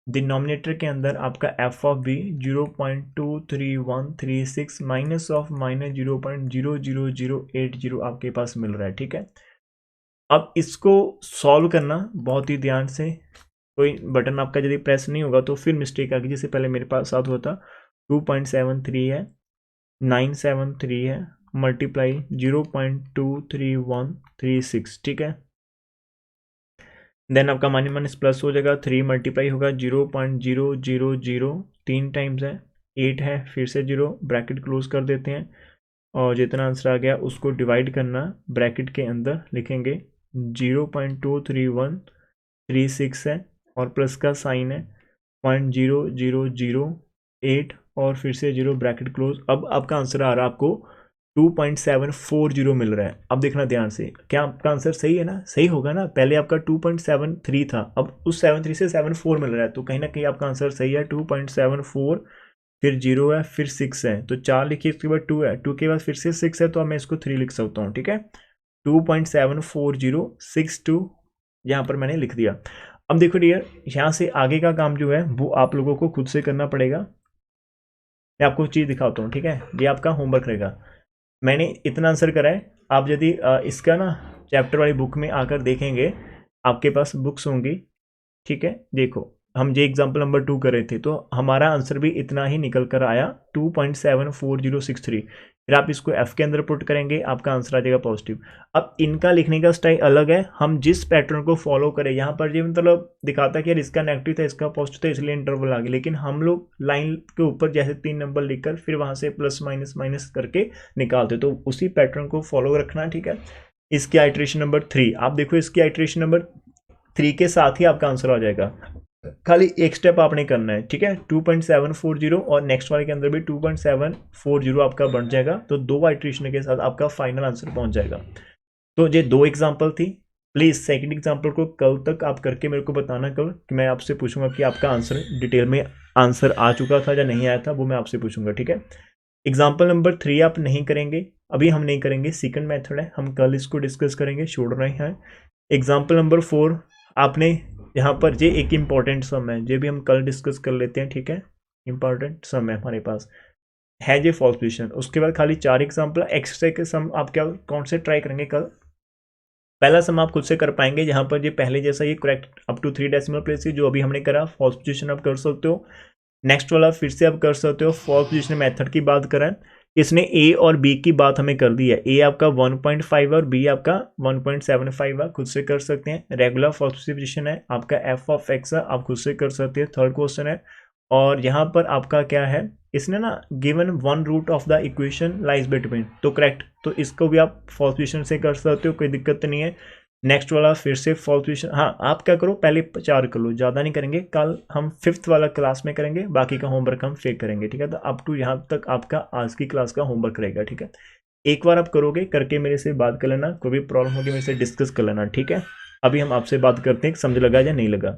डिनोमिनेटर के अंदर आपका f of b 0.23136 minus of -0.00080 आपके पास मिल रहा है, ठीक है। अब इसको सॉल्व करना बहुत ही ध्यान से, कोई बटन आपका यदि प्रेस नहीं होगा तो फिर मिस्टेक आ गई, जैसे पहले मेरे पास साथ हुआ था। 2.73 है, 973 है, मल्टीप्लाई 0.23136, ठीक है। देन आपका माइनस माइनस प्लस हो जाएगा, 3 मल्टीप्लाई होगा 0.000, 3 टाइम्स है, 8 है, फिर से 0, ब्रैकेट क्लोज कर देते हैं और जितना आंसर आ गया उसको डिवाइड करना, ब्रैकेट के अंदर लिखेंगे 0.23136 है और प्लस का साइन है 0.0008 और फिर से 0, ब्रैकेट क्लोज। अब आपका आंसर आ रहा है आपको 2.740 मिल रहा है। अब देखना ध्यान से, क्या आपका आंसर सही है ना, सही होगा ना। पहले आपका 2.73 था, अब उस 73 से 74 मिल रहा है, तो कहीं ना कहीं आपका आंसर सही है। 2.74 फिर 0 है, फिर 6 है, तो 4 लिखिए, इसके बाद 2 है, 2 के बाद फिर से 6 है, तो अब मैं इसको 3 लिख सकता हूँ, ठीक है। 2.74062 यहाँ पर मैंने लिख दिया। अब देखो डियर, यहाँ से आगे का काम जो है वो आप लोगों को खुद से करना पड़ेगा। मैं आपको चीज़ दिखाता हूँ, ठीक है, ये आपका होमवर्क रहेगा। मैंने इतना आंसर करा है, आप यदि इसका ना चैप्टर वाली बुक में आकर देखेंगे, आपके पास बुक्स होंगी, ठीक है। देखो हम ये एग्जाम्पल नंबर 2 कर रहे थे, तो हमारा आंसर भी इतना ही निकल कर आया 2.74063। फिर आप इसको एफ के अंदर पुट करेंगे, आपका आंसर आ जाएगा पॉजिटिव। अब इनका लिखने का स्टाइल अलग है, हम जिस पैटर्न को फॉलो करें, यहाँ पर ये मतलब दिखाता है कि यार इसका नेगेटिव था, इसका पॉजिटिव था, इसलिए इंटरवल आ गया, लेकिन हम लोग लाइन के ऊपर जैसे 3 नंबर लिखकर फिर वहाँ से प्लस माइनस माइनस करके निकालते, तो उसी पैटर्न को फॉलो रखना, ठीक है। इसकी आइट्रेशन नंबर 3, आप देखो इसकी आइट्रेशन नंबर 3 के साथ ही आपका आंसर आ जाएगा, खाली एक स्टेप आपने करना है, ठीक है। 2.740 और नेक्स्ट वाले के अंदर भी 2.740 आपका बन जाएगा, तो 2 आइट्रेशन के साथ आपका फाइनल आंसर पहुंच जाएगा। तो ये 2 एग्जांपल थी। प्लीज़ सेकंड एग्जांपल को कल तक आप करके मेरे को बताना, कल कि मैं आपसे पूछूंगा कि आपका आंसर डिटेल में आंसर आ चुका था या नहीं आया था, वो मैं आपसे पूछूंगा, ठीक है। एग्जाम्पल नंबर 3 आप नहीं करेंगे, अभी हम नहीं करेंगे, सेकंड मेथड है, हम कल इसको डिस्कस करेंगे, छोड़ रहे हैं। एग्जाम्पल नंबर 4 आपने यहाँ पर, ये एक इम्पॉर्टेंट सम है, ये भी हम कल डिस्कस कर लेते हैं, ठीक है। इम्पॉर्टेंट सम है हमारे पास, है ये फॉल्स पोजीशन। उसके बाद खाली 4 एग्जाम्पल एक्स्ट्रा के सम आप क्या कौन से ट्राई करेंगे कल। पहला सम आप खुद से कर पाएंगे, यहाँ पर ये पहले जैसा ये correct up to 3 decimal place जो अभी हमने करा, फॉल्स पोजीशन आप कर सकते हो। नेक्स्ट वाला फिर से आप कर सकते हो, फॉल्स पोजीशन मेथड की बात करें, इसने ए और बी की बात हमें कर दी है, ए आपका 1.5 और बी आपका 1.75 है, खुद से कर सकते हैं। रेगुलर फर्स्ट पोजीशन है आपका एफ ऑफ एक्स है, आप खुद से कर सकते हैं। थर्ड क्वेश्चन है, और यहाँ पर आपका क्या है, इसने ना given 1 root of the equation lies between, तो करेक्ट, तो इसको भी आप फर्स्ट पोजीशन से कर सकते हो, कोई दिक्कत नहीं है। नेक्स्ट वाला फिर से फॉल्स पोजीशन। हाँ, आप क्या करो, पहले 4 कर लो, ज़्यादा नहीं करेंगे, कल हम 5th वाला क्लास में करेंगे, बाकी का होमवर्क हम फिर करेंगे, ठीक है। तो अप टू यहाँ तक आपका आज की क्लास का होमवर्क रहेगा, ठीक है। एक बार आप करोगे, करके मेरे से बात कर लेना, कोई भी प्रॉब्लम होगी मेरे से डिस्कस कर लेना, ठीक है। अभी हम आपसे बात करते हैं, समझ लगा या नहीं लगा।